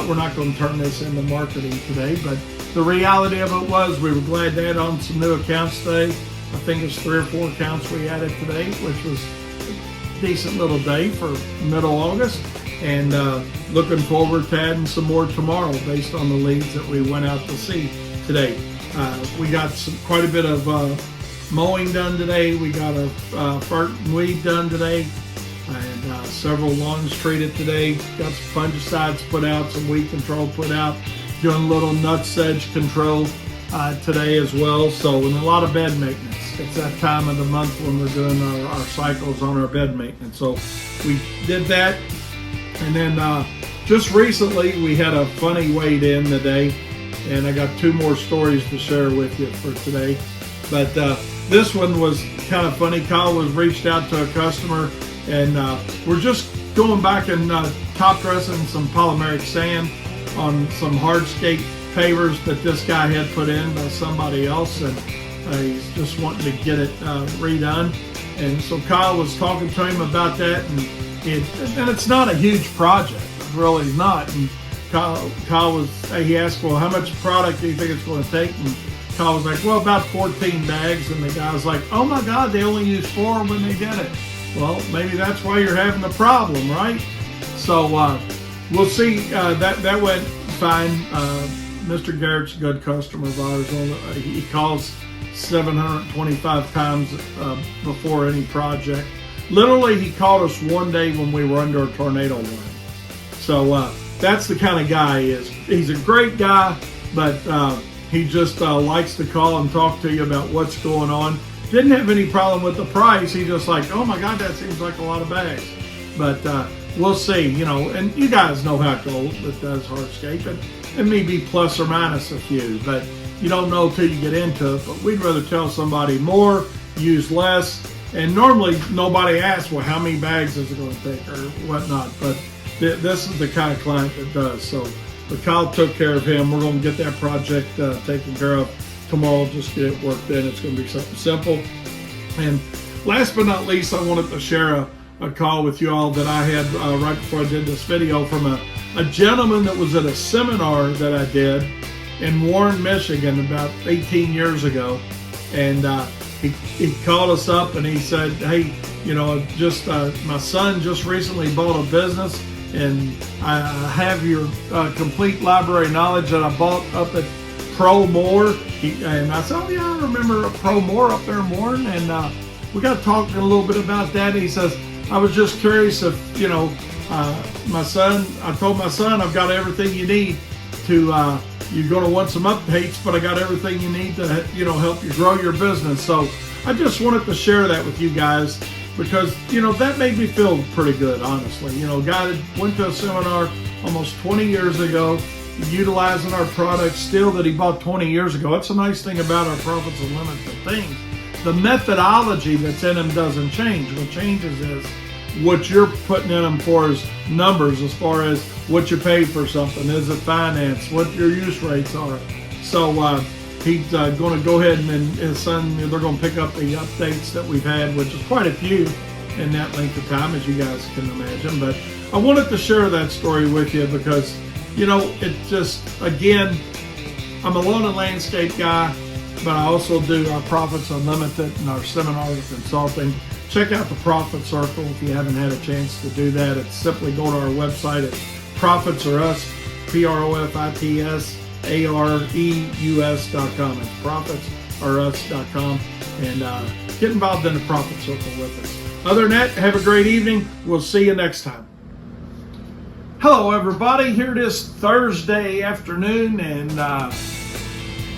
we're not going to turn this into marketing today, but the reality of it was we were glad to add on some new accounts today. I think it's 3 or 4 accounts we added today, which was a decent little day for middle August. And looking forward to adding some more tomorrow based on the leads that we went out to see today. We got quite a bit of mowing done today. We got a fert and weed done today, and several lawns treated today. Got some fungicides put out, some weed control put out. Doing a little nut sedge control today as well. So, and a lot of bed maintenance. It's that time of the month when we're doing our cycles on our bed maintenance. So we did that. And then just recently we had a funny wade in today, and I got 2 more stories to share with you for today. But this one was kind of funny. Kyle was reached out to a customer, and we're just going back and top dressing some polymeric sand on some hardscape pavers that this guy had put in by somebody else, and he's just wanting to get it redone. And so Kyle was talking to him about that, and it's not a huge project, really not. And he asked, well, how much product do you think it's going to take? And Kyle was like, well, about 14 bags. And the guy was like, oh my God, they only used 4 when they did it. Well, maybe that's why you're having the problem, right? So we'll see. That went fine. Mr. Garrett's a good customer of ours. He calls 725 times before any project. Literally, he called us one day when we were under a tornado warning. So that's the kind of guy he is. He's a great guy, but he just likes to call and talk to you about what's going on. Didn't have any problem with the price. He just like, oh my God, that seems like a lot of bags. But we'll see, you know, and you guys know how it goes that does hardscape. It may be plus or minus a few, but you don't know till you get into it. But we'd rather tell somebody more, use less. And normally nobody asks, well, how many bags is it going to take or whatnot. But this is the kind of client that does. So, but Kyle took care of him. We're going to get that project taken care of tomorrow. Just get it worked in. It's going to be something simple. And last but not least, I wanted to share a call with you all that I had right before I did this video from a gentleman that was at a seminar that I did in Warren, Michigan about 18 years ago. And he called us up and he said, hey, you know, just my son just recently bought a business and I have your complete library knowledge that I bought up at Pro More. And I said, oh yeah, I remember Pro More up there in Warren. And we got talking a little bit about that. And he says, I was just curious if, you know, I told my son, I've got everything you need to, you're going to want some updates, but I got everything you need to, you know, help you grow your business. So I just wanted to share that with you guys because, you know, that made me feel pretty good, honestly. You know, a guy that went to a seminar almost 20 years ago, utilizing our products still that he bought 20 years ago. That's a nice thing about our Profits Unlimited things. The methodology that's in them doesn't change. What changes is what you're putting in them for is numbers as far as what you pay for something. Is it finance? What your use rates are. So he's going to go ahead and his son, they're going to pick up the updates that we've had, which is quite a few in that length of time, as you guys can imagine. But I wanted to share that story with you because, you know, it just, again, I'm a lawn and landscape guy, but I also do our Profits Unlimited and our seminar consulting. Check out the Profit Circle if you haven't had a chance to do that. It's simply go to our website at Profits or Us, ProfitsAreus.com. It's profitsorus.com and get involved in the Profit Circle with us. Other than that, have a great evening. We'll see you next time. Hello, everybody. Here it is Thursday afternoon, and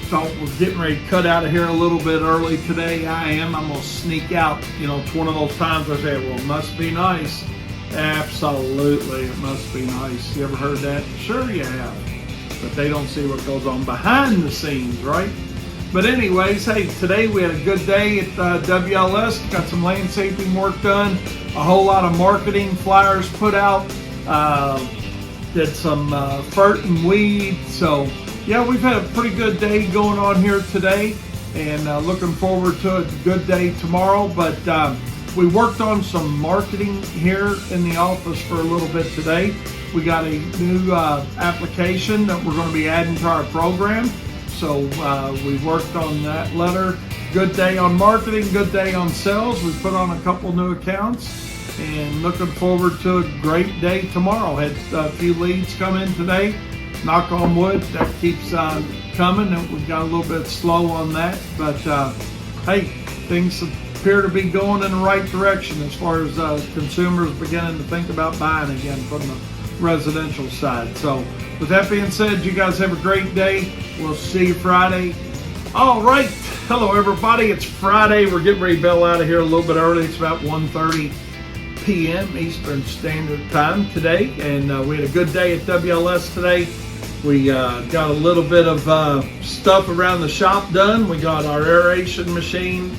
thought we're getting ready to cut out of here a little bit early today. I'm going to sneak out. You know, it's one of those times I say, well, it must be nice. Absolutely, it must be nice. You ever heard that? Sure you have. But they don't see what goes on behind the scenes, right? But anyways, hey, today we had a good day at WLS. Got some landscaping work done. A whole lot of marketing flyers put out. Did some fert and weed. So yeah, we've had a pretty good day going on here today, and looking forward to a good day tomorrow. But we worked on some marketing here in the office for a little bit today. We got a new application that we're going to be adding to our program. So we worked on that letter. Good day on marketing, good day on sales. We put on a couple new accounts and looking forward to a great day tomorrow. Had a few leads come in today. Knock on wood, that keeps coming, and we got a little bit slow on that. But hey, things appear to be going in the right direction as far as consumers beginning to think about buying again from the residential side. So with that being said, you guys have a great day. We'll see you Friday. All right. Hello, everybody. It's Friday. We're getting ready to bail out of here a little bit early. It's about 1:30 p.m. Eastern Standard Time today, and we had a good day at WLS today. We got a little bit of stuff around the shop done. We got our aeration machine,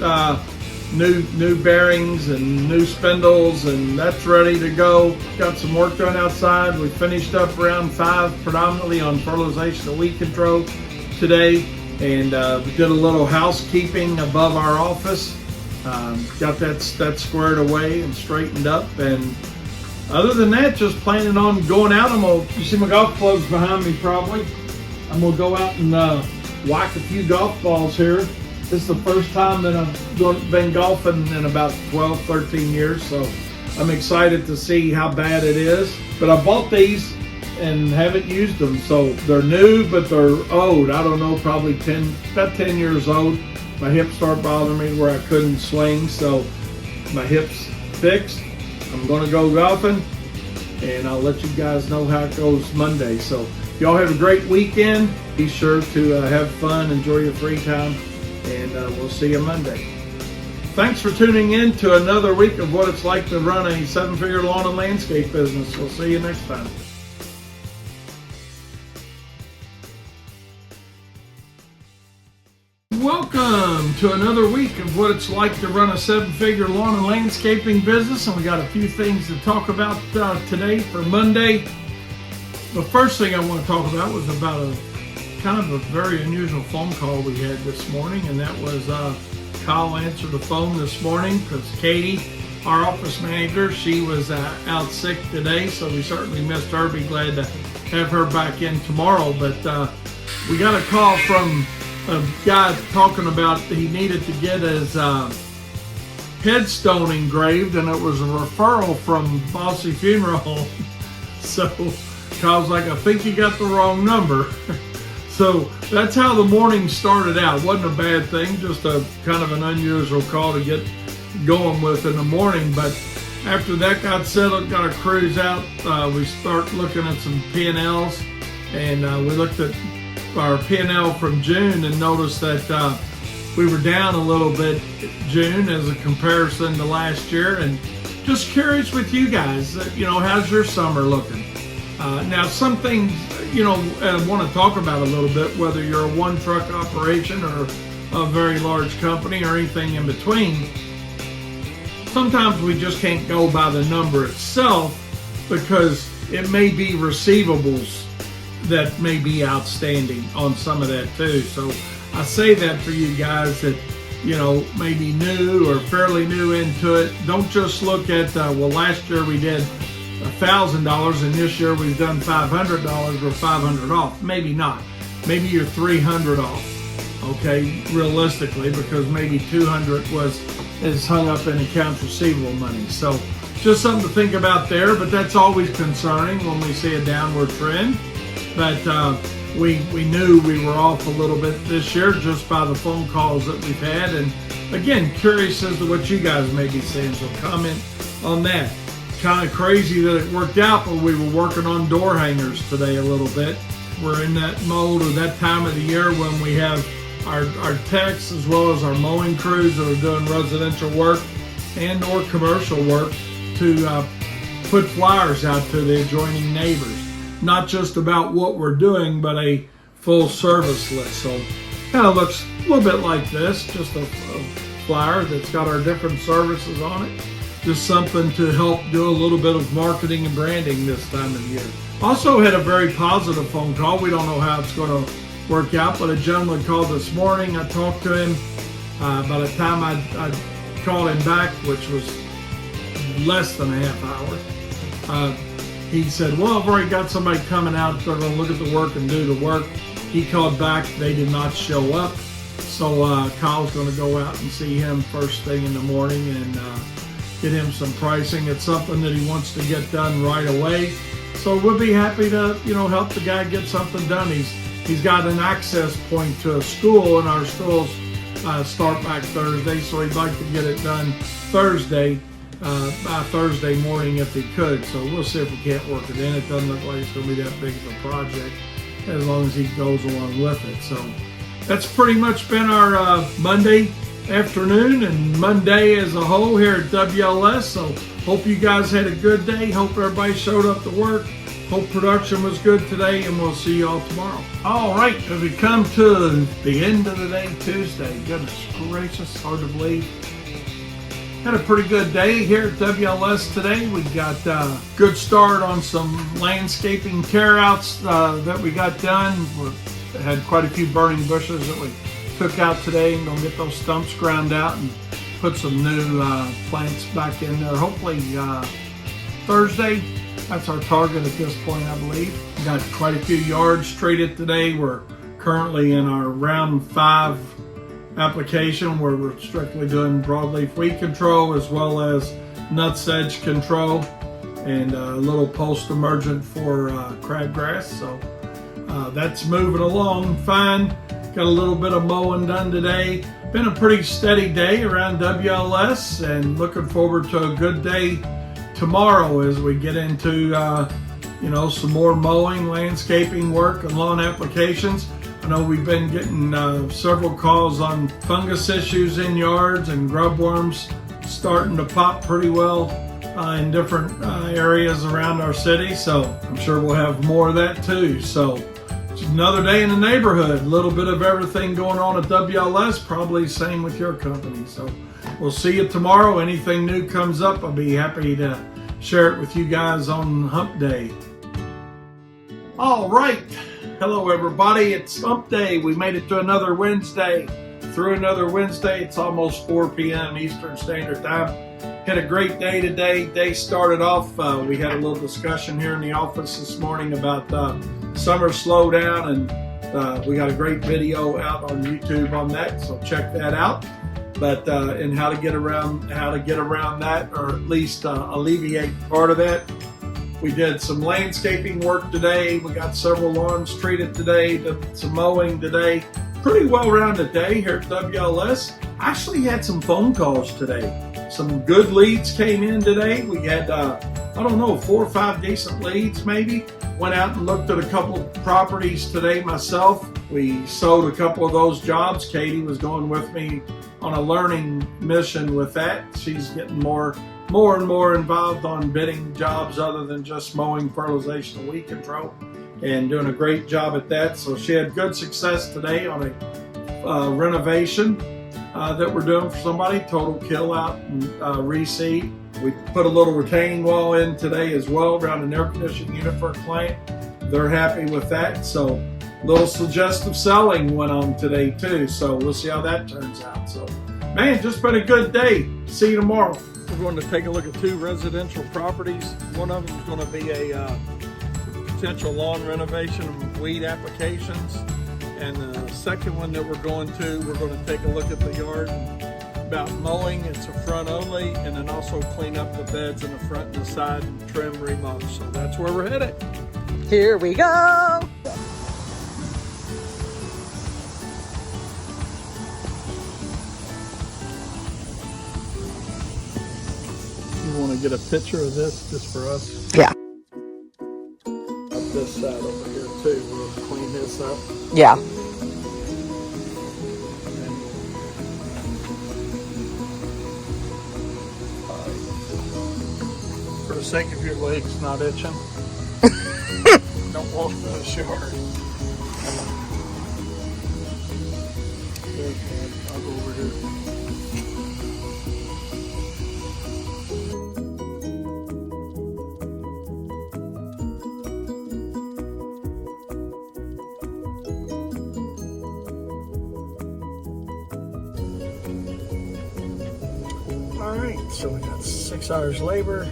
new bearings and new spindles, and that's ready to go. Got some work done outside. We finished up round 5 predominantly on fertilization and weed control today, and we did a little housekeeping above our office. Got that squared away and straightened up, and other than that, just planning on going out. You see my golf clubs behind me probably. I'm gonna go out and whack a few golf balls here. This is the first time that I've been golfing in about 12, 13 years, so I'm excited to see how bad it is. But I bought these and haven't used them, so they're new, but they're old. I don't know, probably about 10 years old. My hips start bothering me where I couldn't swing, so my hips fixed. I'm gonna go golfing, and I'll let you guys know how it goes Monday. So y'all have a great weekend. Be sure to have fun, enjoy your free time, and we'll see you Monday. Thanks for tuning in to another week of what it's like to run a 7-figure lawn and landscape business. We'll see you next time. Welcome to another week of what it's like to run a 7-figure lawn and landscaping business, and we got a few things to talk about today for Monday. The first thing I want to talk about was about a kind of a very unusual phone call we had this morning, and that was Kyle answered the phone this morning because Katie, our office manager, she was out sick today, so we certainly missed her. Be glad to have her back in tomorrow, but we got a call from a guy talking about he needed to get his headstone engraved, and it was a referral from Bossy Funeral Home. So Kyle's like, I think you got the wrong number. So that's how the morning started out. Wasn't a bad thing, just a kind of an unusual call to get going with in the morning. But after that got settled, got a cruise out, we start looking at some P&Ls, and we looked at our P&L from June and noticed that we were down a little bit June as a comparison to last year. And just curious with you guys, how's your summer looking? Now, some things, I want to talk about a little bit, whether you're a one-truck operation or a very large company or anything in between. Sometimes we just can't go by the number itself because it may be receivables that may be outstanding on some of that too. So I say that for you guys that, maybe new or fairly new into it. Don't just look at, last year we did $1,000 and this year we've done $500, we're 500 off. Maybe not. Maybe you're 300 off, okay, realistically, because maybe 200 is hung up in accounts receivable money. So just something to think about there, but that's always concerning when we see a downward trend. But we knew we were off a little bit this year just by the phone calls that we've had. And again, curious as to what you guys may be saying, so comment on that. Kind of crazy that it worked out, but we were working on door hangers today a little bit. We're in that mode or that time of the year when we have our techs as well as our mowing crews that are doing residential work and or commercial work to put flyers out to the adjoining neighbors. Not just about what we're doing, but a full service list. So kind of looks a little bit like this, just a flyer that's got our different services on it. Just something to help do a little bit of marketing and branding this time of year. Also had a very positive phone call. We don't know how it's going to work out, but a gentleman called this morning. I talked to him. By the time I called him back, which was less than a half hour, he said, well, I've already got somebody coming out. They're going to look at the work and do the work. He called back. They did not show up. So Kyle's going to go out and see him first thing in the morning and get him some pricing. It's something that he wants to get done right away. So we'll be happy to, help the guy get something done. He's got an access point to a school, and our schools start back Thursday, so he'd like to get it done Thursday. By Thursday morning if he could. So we'll see if we can't work it in. It doesn't look like it's going to be that big of a project as long as he goes along with it. So that's pretty much been our Monday afternoon and Monday as a whole here at WLS. So hope you guys had a good day. Hope everybody showed up to work. Hope production was good today, and we'll see you all tomorrow. All right, as we come to the end of the day, Tuesday. Goodness gracious, hard to believe. Had a pretty good day here at WLS today. We got a good start on some landscaping tear-outs that we got done. We had quite a few burning bushes that we took out today, and gonna get those stumps ground out and put some new plants back in there. Hopefully Thursday. That's our target at this point, I believe. We got quite a few yards treated today. We're currently in our round 5 application where we're strictly doing broadleaf weed control as well as nutsedge control and a little post-emergent for crabgrass. So that's moving along fine. Got a little bit of mowing done today. Been a pretty steady day around WLS, and looking forward to a good day tomorrow as we get into some more mowing, landscaping work, and lawn applications. I know we've been getting several calls on fungus issues in yards and grub worms starting to pop pretty well in different areas around our city. So I'm sure we'll have more of that too. So it's another day in the neighborhood. A little bit of everything going on at WLS, probably same with your company. So we'll see you tomorrow. Anything new comes up, I'll be happy to share it with you guys on Hump Day. All right. Hello, everybody. It's Hump Day. We made it to another Wednesday. Through another Wednesday. It's almost 4 p.m. Eastern Standard Time. Had a great day today. Day started off, we had a little discussion here in the office this morning about summer slowdown, and we got a great video out on YouTube on that, so check that out. But and how to get around that, or at least alleviate part of that. We did some landscaping work today. We got several lawns treated today. Did some mowing today. Pretty well-rounded day here at WLS. Actually had some phone calls today. Some good leads came in today. We had 4 or 5 decent leads maybe. Went out and looked at a couple properties today myself. We sold a couple of those jobs. Katie was going with me on a learning mission with that. She's getting more and more involved on bidding jobs other than just mowing, fertilization, and weed control, and doing a great job at that. So she had good success today on a renovation that we're doing for somebody, total kill out and reseed. We put a little retaining wall in today as well around an air conditioning unit for a client. They're happy with that. So a little suggestive selling went on today too. So we'll see how that turns out. So man, just been a good day. See you tomorrow. We're going to take a look at 2 residential properties. One of them is going to be a potential lawn renovation and weed applications. And the second one that we're going to take a look at the yard about mowing. It's a front only, and then also clean up the beds in the front and the side and trim remodel. So that's where we're headed. Here we go. You want to get a picture of this just for us? Yeah. Up this side over here too. We'll clean this up. Yeah. For the sake of your legs not itching, don't walk to the yard. I'll go over here. Alright, so we got 6 hours labor,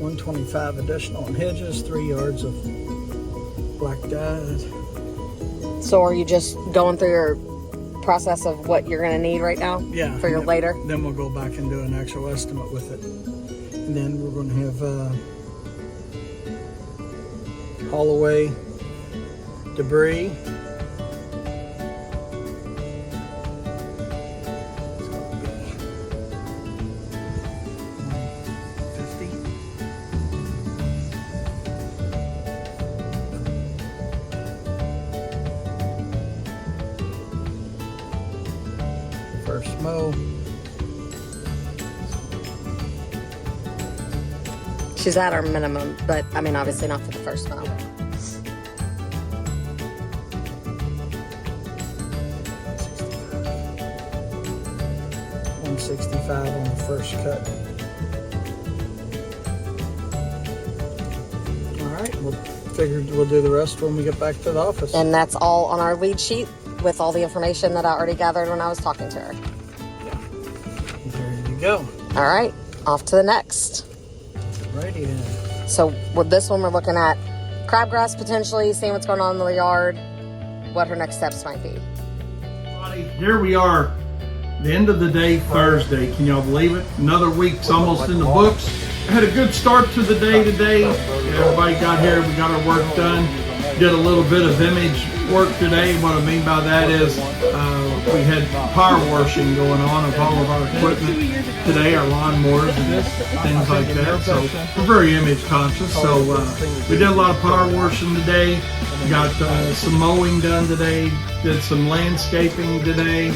125 additional on hedges, 3 yards of black dyed. So are you just going through your process of what you're going to need right now? Yeah. For your later? Then we'll go back and do an actual estimate with it. And then we're going to have haul away debris. First mow. She's at our minimum, but I mean, obviously not for the first mow. $165 on the first cut. All right, we'll figure we'll do the rest when we get back to the office. And that's all on our lead sheet with all the information that I already gathered when I was talking to her. Yeah. There you go. All right, off to the next. Alrighty then. So with this one, we're looking at crabgrass potentially, seeing what's going on in the yard, what her next steps might be. Here we are, the end of the day, Thursday. Can y'all believe it? Another week's almost in the books. I had a good start to the day today. Everybody got here, we got our work done. Did a little bit of image work today. What I mean by that is we had power washing going on of all of our equipment today, our lawnmowers and things like that. So we're very image conscious. So we did a lot of power washing today. Got some mowing done today. Did some landscaping today.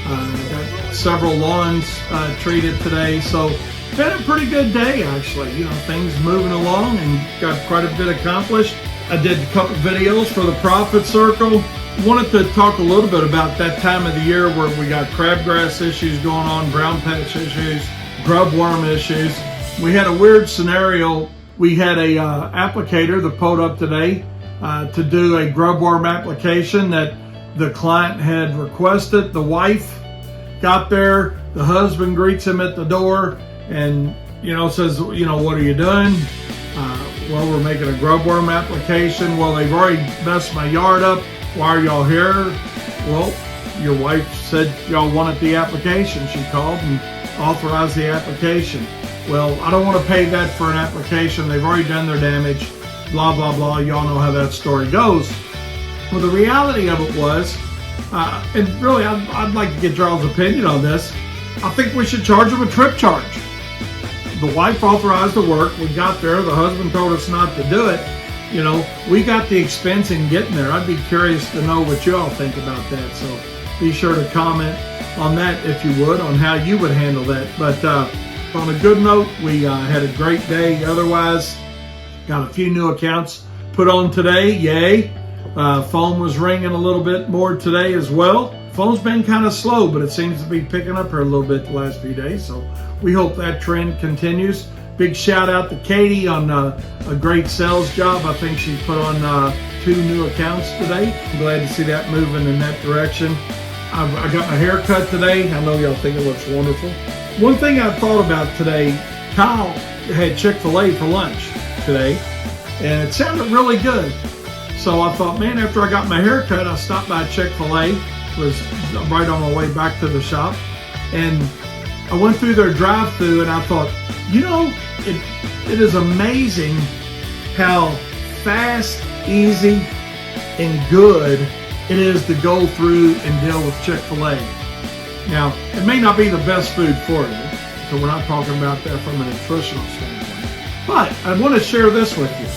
Got several lawns treated today. So been a pretty good day actually. You know, things moving along and got quite a bit accomplished. I did a couple videos for the Profit Circle. Wanted to talk a little bit about that time of the year where we got crabgrass issues going on, brown patch issues, grub worm issues. We had a weird scenario. We had a applicator that pulled up today to do a grub worm application that the client had requested. The wife got there, the husband greets him at the door and, you know, says, you know, what are you doing? Well, we're making a grub worm application. Well, they've already messed my yard up. Why are y'all here? Well, your wife said y'all wanted the application. She called and authorized the application. Well, I don't want to pay that for an application. They've already done their damage. Blah, blah, blah. Y'all know how that story goes. Well, the reality of it was, and really I'd like to get Charles' opinion on this. I think we should charge them a trip charge. The wife authorized the work. We got there. The husband told us not to do it. You know, we got the expense in getting there. I'd be curious to know what you all think about that. So be sure to comment on that if you would, on how you would handle that. But on a good note, we had a great day. Otherwise, got a few new accounts put on today. Yay. Phone was ringing a little bit more today as well. Phone's been kind of slow, but it seems to be picking up here a little bit the last few days. So we hope that trend continues. Big shout out to Katie on a great sales job. I think she put on 2 new accounts today. I'm glad to see that moving in that direction. I got my hair cut today. I know y'all think it looks wonderful. One thing I thought about today, Kyle had Chick-fil-A for lunch today, and it sounded really good. So I thought, man, after I got my hair cut, I stopped by Chick-fil-A. Was right on my way back to the shop, and I went through their drive-thru, and I thought, you know, it is amazing how fast, easy, and good it is to go through and deal with Chick-fil-A. Now, it may not be the best food for you, so we're not talking about that from a nutritional standpoint, but I want to share this with you.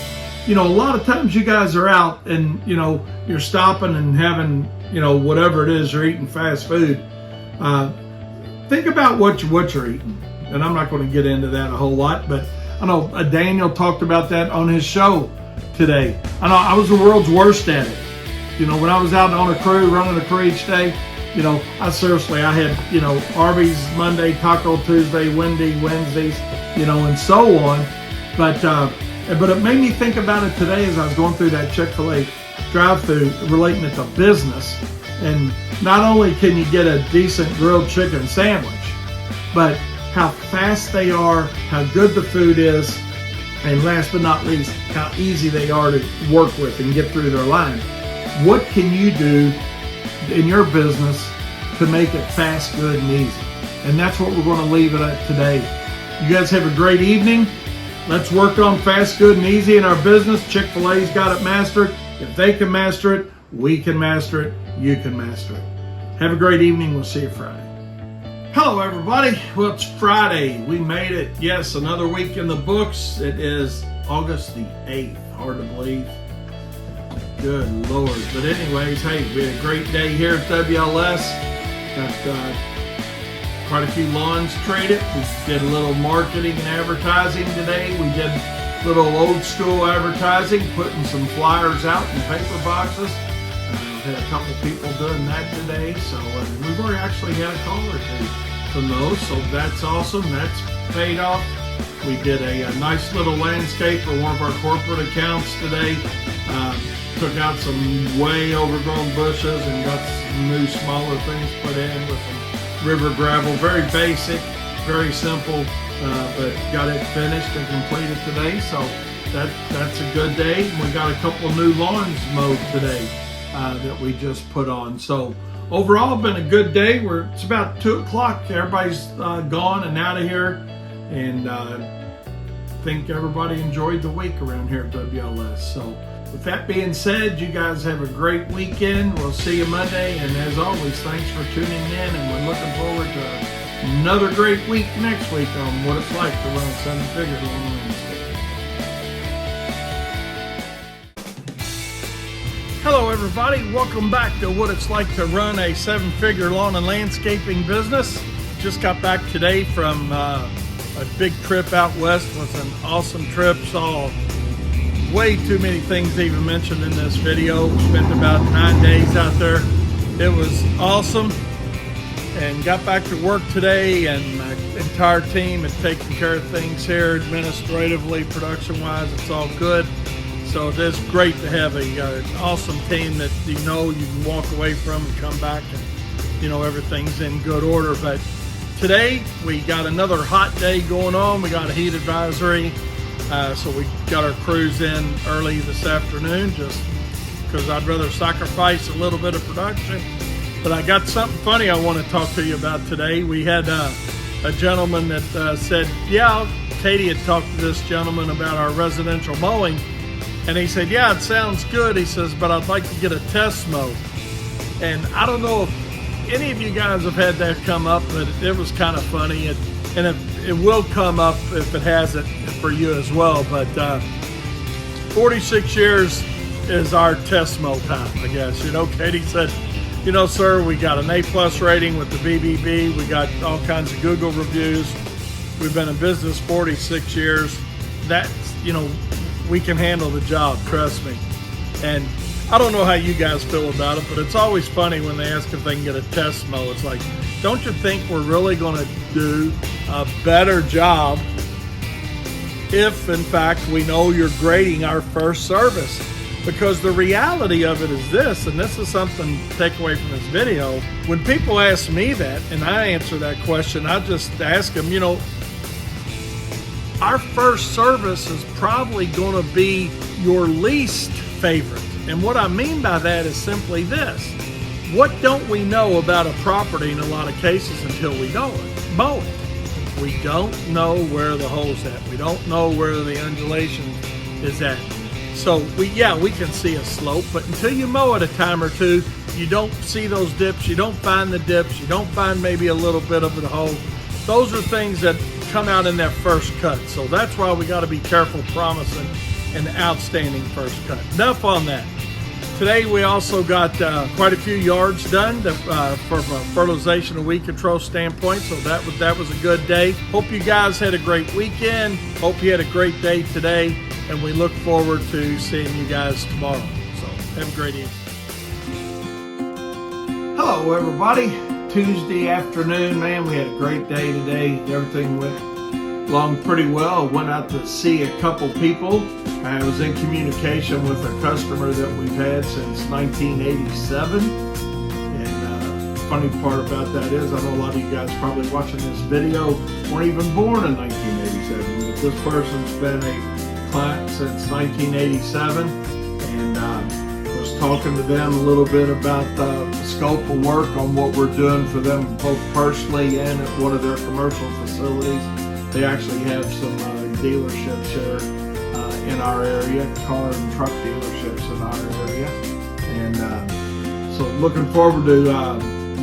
You know, a lot of times you guys are out and, you know, you're stopping and having, you know, whatever it is, you're eating fast food. Think about what you're eating. And I'm not going to get into that a whole lot, but I know Daniel talked about that on his show today. I know I was the world's worst at it. You know, when I was out on a crew, running a crew each day, you know, I had, you know, Arby's Monday, Taco Tuesday, Wendy Wednesdays, you know, and so on. But it made me think about it today as I was going through that Chick-fil-A drive-thru, relating it to business. And not only can you get a decent grilled chicken sandwich, but how fast they are, how good the food is, and last but not least, how easy they are to work with and get through their line. What can you do in your business to make it fast, good, and easy? And that's what we're going to leave it at today. You guys have a great evening. Let's work on fast, good, and easy in our business. Chick-fil-A's got it mastered. If they can master it, we can master it. You can master it. Have a great evening. We'll see you Friday. Hello, everybody. Well, it's Friday. We made it. Yes, another week in the books. It is August the 8th. Hard to believe. Good Lord. But anyways, hey, we had a great day here at WLS. Got quite a few lawns traded. We did a little marketing and advertising today. We did a little old school advertising, putting some flyers out in paper boxes. Had a couple people doing that today, so we've already actually had a call or two from those, so that's awesome. That's paid off. We did a nice little landscape for one of our corporate accounts today. Took out some way overgrown bushes and got some new smaller things put in with some river gravel. Very basic, very simple, but got it finished and completed today, so that's a good day. We got a couple new lawns mowed today that we just put on. So overall, been a good day. It's about 2 o'clock. Everybody's gone and out of here, and think everybody enjoyed the week around here at WLS. So with that being said, you guys have a great weekend. We'll see you Monday, and as always, thanks for tuning in, and we're looking forward to another great week next week on what it's like to run a seven-figure lawn landscape. Hello everybody, welcome back to what it's like to run a seven-figure lawn and landscaping business. Just got back today from a big trip out west. It was an awesome trip. Saw way too many things to even mention in this video. Spent about 9 days out there. It was awesome. And got back to work today, and my entire team had taken care of things here administratively, production-wise. It's all good. So it is great to have an awesome team that you can walk away from and come back and everything's in good order. But today we got another hot day going on. We got a heat advisory, so we got our crews in early this afternoon just because I'd rather sacrifice a little bit of production. But I got something funny I want to talk to you about today. We had a gentleman that said, yeah, Katie had talked to this gentleman about our residential mowing, and he said, yeah, it sounds good. He says, but I'd like to get a test mow. And I don't know if any of you guys have had that come up, but it was kind of funny. And it will come up if it hasn't for you as well. But 46 years is our test mow time, I guess. Katie said, sir, we got an A+ rating with the BBB. We got all kinds of Google reviews. We've been in business 46 years. That's, we can handle the job, trust me. And I don't know how you guys feel about it, but it's always funny when they ask if they can get a test mow. It's like, don't you think we're really going to do a better job if, in fact, we know you're grading our first service? Because the reality of it is this, and this is something to take away from this video. When people ask me that, and I answer that question, I just ask them, our first service is probably going to be your least favorite. And what I mean by that is simply this. What don't we know about a property in a lot of cases until we mow it? We don't know where the hole's at. We don't know where the undulation is at. So we can see a slope, but until you mow it a time or two, you don't see those dips. You don't find the dips. You don't find maybe a little bit of the hole. Those are things that come out in that first cut. So that's why we got to be careful promising an outstanding first cut. Enough on that. Today we also got quite a few yards done from a fertilization and weed control standpoint. So that was a good day. Hope you guys had a great weekend. Hope you had a great day today. And we look forward to seeing you guys tomorrow. So have a great evening. Hello everybody. Tuesday afternoon, man, we had a great day today. Everything went along pretty well. Went out to see a couple people. I was in communication with a customer that we've had since 1987. And funny part about that is, I know a lot of you guys probably watching this video weren't even born in 1987. But this person's been a client since 1987, and was talking to them a little bit about the scope of work on what we're doing for them both personally and at one of their commercial facilities. They actually have some dealerships here in our area, car and truck dealerships in our area, and so looking forward to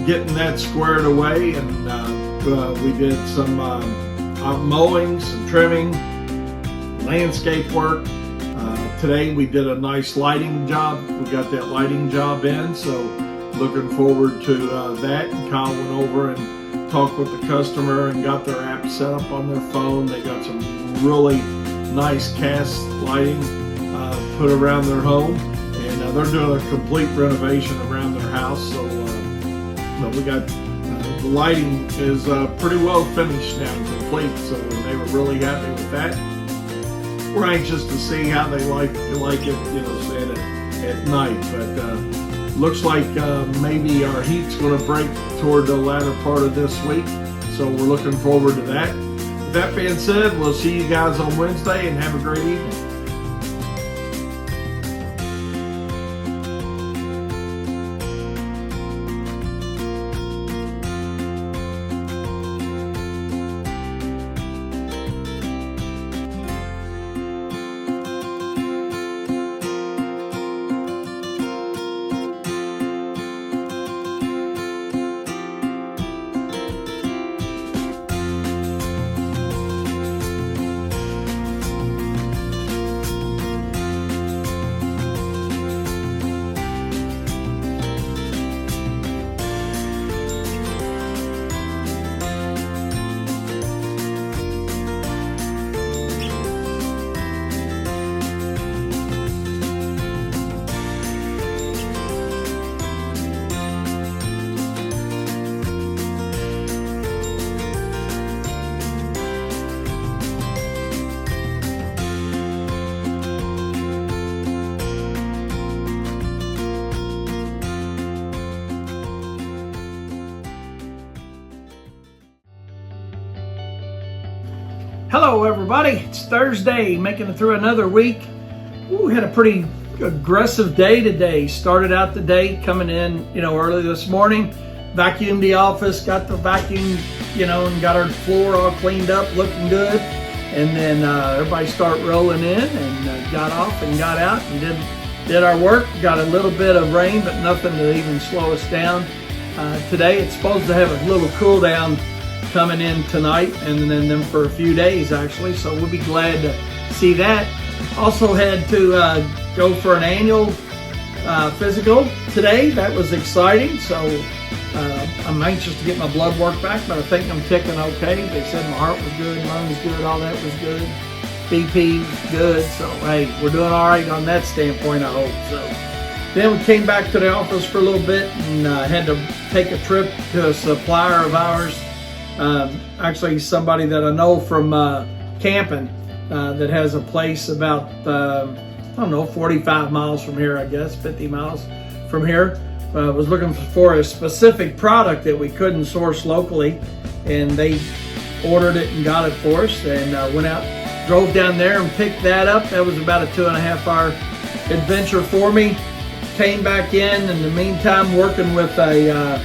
getting that squared away. And we did some mowing, some trimming, landscape work. Today we did a nice lighting job. We got that lighting job in, so looking forward to that. And Kyle went over and talked with the customer and got their app set up on their phone. They got some really nice cast lighting put around their home, and they're doing a complete renovation around their house. So we got the lighting is pretty well finished now, complete. So they were really happy with that. We're anxious to see how they like it, saying at night. But looks like maybe our heat's going to break toward the latter part of this week. So we're looking forward to that. With that being said, we'll see you guys on Wednesday and have a great evening. Hello everybody, it's Thursday, making it through another week. We had a pretty aggressive day today. Started out the day coming in, early this morning, vacuumed the office, got the vacuum, and got our floor all cleaned up, looking good. And then everybody started rolling in and got off and got out and did our work. Got a little bit of rain, but nothing to even slow us down. Today it's supposed to have a little cool down coming in tonight and then for a few days actually, so we'll be glad to see that. Also had to go for an annual physical today. That was exciting, so I'm anxious to get my blood work back, but I think I'm ticking okay. They said my heart was good, lungs good, all that was good, BP was good, so hey, we're doing all right on that standpoint, I hope. So then we came back to the office for a little bit and had to take a trip to a supplier of ours. Actually somebody that I know from camping that has a place about 45 miles from here, I guess 50 miles from here. Was looking for a specific product that we couldn't source locally, and they ordered it and got it for us, and went out, drove down there and picked that up. That was about a 2.5 hour adventure for me. Came back in the meantime working with a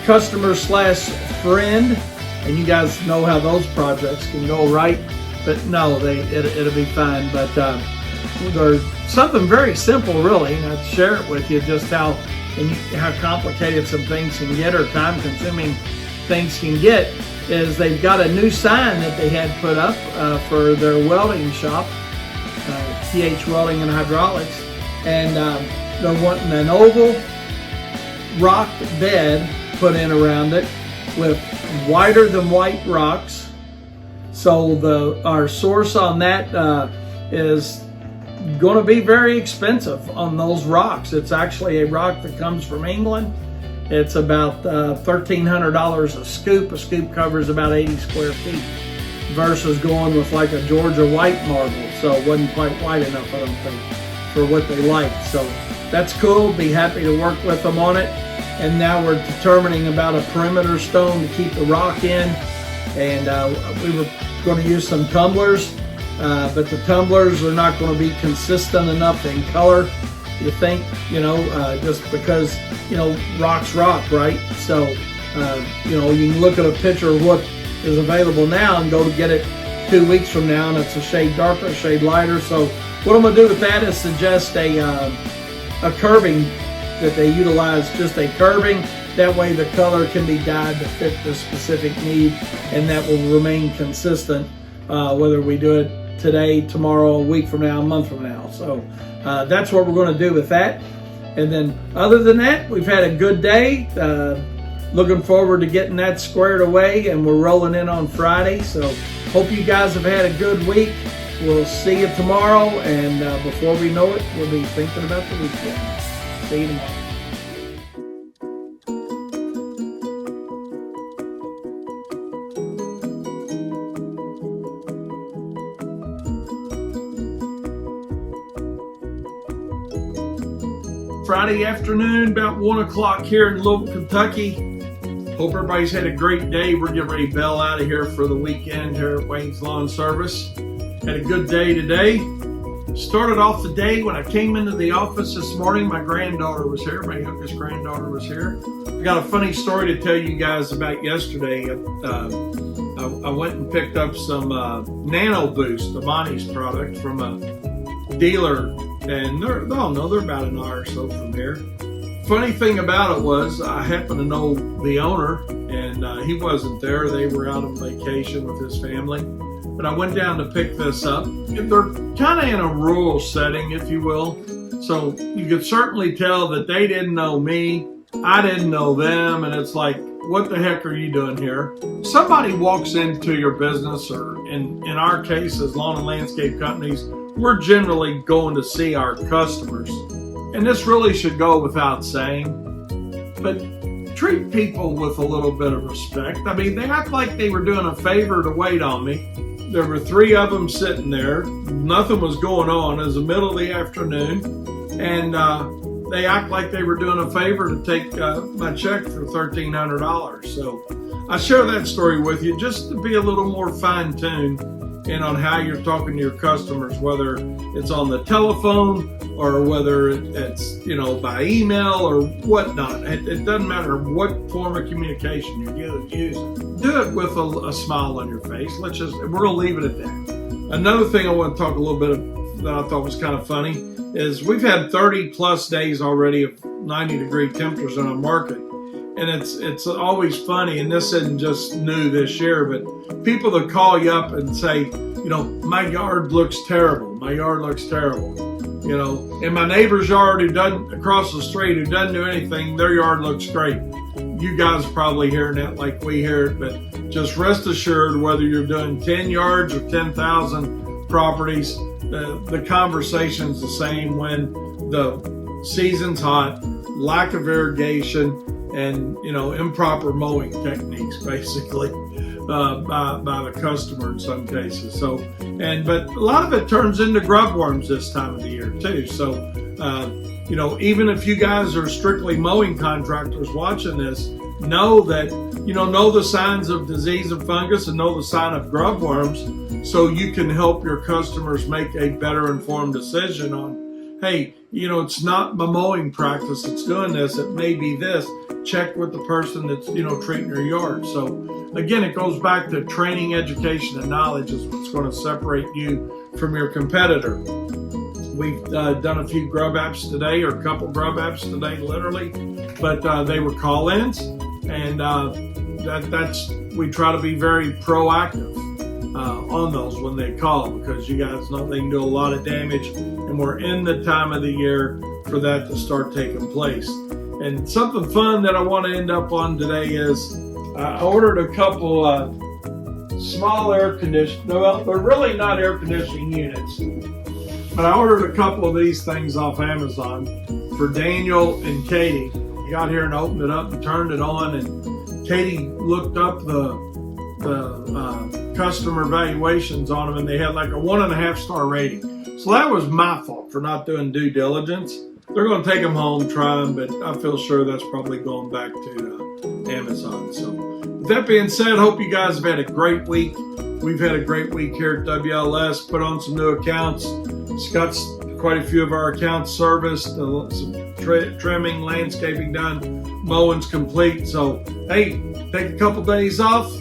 customer slash friend, and you guys know how those projects can go, right? But no, it'll be fine. But there's something very simple, really, and I'd share it with you just how complicated some things can get, or time-consuming things can get. Is they've got a new sign that they had put up for their welding shop, TH Welding and Hydraulics, and they're wanting an oval rock bed put in around it with whiter than white rocks. So our source on that is going to be very expensive on those rocks. It's actually a rock that comes from England. It's about $1,300 a scoop. A scoop covers about 80 square feet versus going with like a Georgia white marble. So it wasn't quite white enough, I don't think, for what they liked. So that's cool. Be happy to work with them on it. And now we're determining about a perimeter stone to keep the rock in. And we were going to use some tumblers, but the tumblers are not going to be consistent enough in color, you think, just because, rock's rock, right? So, you can look at a picture of what is available now and go to get it 2 weeks from now, and it's a shade darker, a shade lighter. So what I'm going to do with that is suggest a curving, that they utilize just a curving. That way the color can be dyed to fit the specific need, and that will remain consistent whether we do it today, tomorrow, a week from now, a month from now. So that's what we're going to do with that. And then other than that, we've had a good day. Looking forward to getting that squared away, and we're rolling in on Friday. So hope you guys have had a good week. We'll see you tomorrow, and before we know it, we'll be thinking about the weekend. See you tomorrow. Friday afternoon, about 1 o'clock here in Louisville, Kentucky. Hope everybody's had a great day. We're getting ready to bail out of here for the weekend here at Wayne's Lawn Service. Had a good day today. Started off the day when I came into the office this morning. My granddaughter was here. My youngest granddaughter was here. I got a funny story to tell you guys about yesterday. I went and picked up some Nano Boost, Amani's product, from a dealer, and they're about an hour or so from here. Funny thing about it was I happen to know the owner, and he wasn't there. They were out on vacation with his family. But I went down to pick this up. They're kind of in a rural setting, if you will. So you could certainly tell that they didn't know me. I didn't know them. And it's like, what the heck are you doing here? Somebody walks into your business, or in our case as lawn and landscape companies, we're generally going to see our customers. And this really should go without saying. But treat people with a little bit of respect. I mean, they act like they were doing a favor to wait on me. There were 3 of them sitting there. Nothing was going on. It was the middle of the afternoon. And they act like they were doing a favor to take my check for $1,300. So I share that story with you just to be a little more fine-tuned in on how you're talking to your customers, whether it's on the telephone or whether it's, by email or whatnot. It doesn't matter what form of communication you're using. Do it with a smile on your face. We're going to leave it at that. Another thing I want to talk a little bit of that I thought was kind of funny is we've had 30 plus days already of 90-degree temperatures in our market. And it's always funny, and this isn't just new this year, but people that call you up and say, my yard looks terrible. My yard looks terrible. And my neighbor's yard across the street who doesn't do anything, their yard looks great. You guys are probably hearing that like we hear it, but just rest assured, whether you're doing 10 yards or 10,000 properties, the conversation's the same when the season's hot, lack of irrigation, and improper mowing techniques, basically, by the customer in some cases. But a lot of it turns into grub worms this time of the year too. So even if you guys are strictly mowing contractors watching this, know that know the signs of disease and fungus, and know the sign of grub worms, so you can help your customers make a better informed decision on, hey, it's not my mowing practice that's doing this. It may be this. Check with the person that's, treating your yard. So again, it goes back to training, education, and knowledge is what's going to separate you from your competitor. We've done a few grub apps today, or a couple grub apps today, literally, but they were call-ins, and we try to be very proactive on those when they call, because you guys know they can do a lot of damage, and we're in the time of the year for that to start taking place. And something fun that I want to end up on today is I ordered a couple small air conditioning. Well, they're really not air conditioning units, but I ordered a couple of these things off Amazon for Daniel and Katie. He got here and opened it up and turned it on, and Katie looked up the customer evaluations on them, and they had like a 1.5-star rating. So that was my fault for not doing due diligence. They're going to take them home, try them, but I feel sure that's probably going back to Amazon. So with that being said, hope you guys have had a great week. We've had a great week here at WLS, put on some new accounts. Scott's quite a few of our accounts serviced, some trimming, landscaping done, mowing's complete. So, hey, take a couple days off.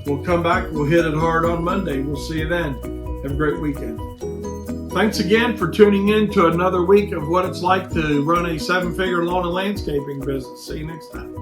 We'll come back. We'll hit it hard on Monday. We'll see you then. Have a great weekend. Thanks again for tuning in to another week of what it's like to run a 7-figure lawn and landscaping business. See you next time.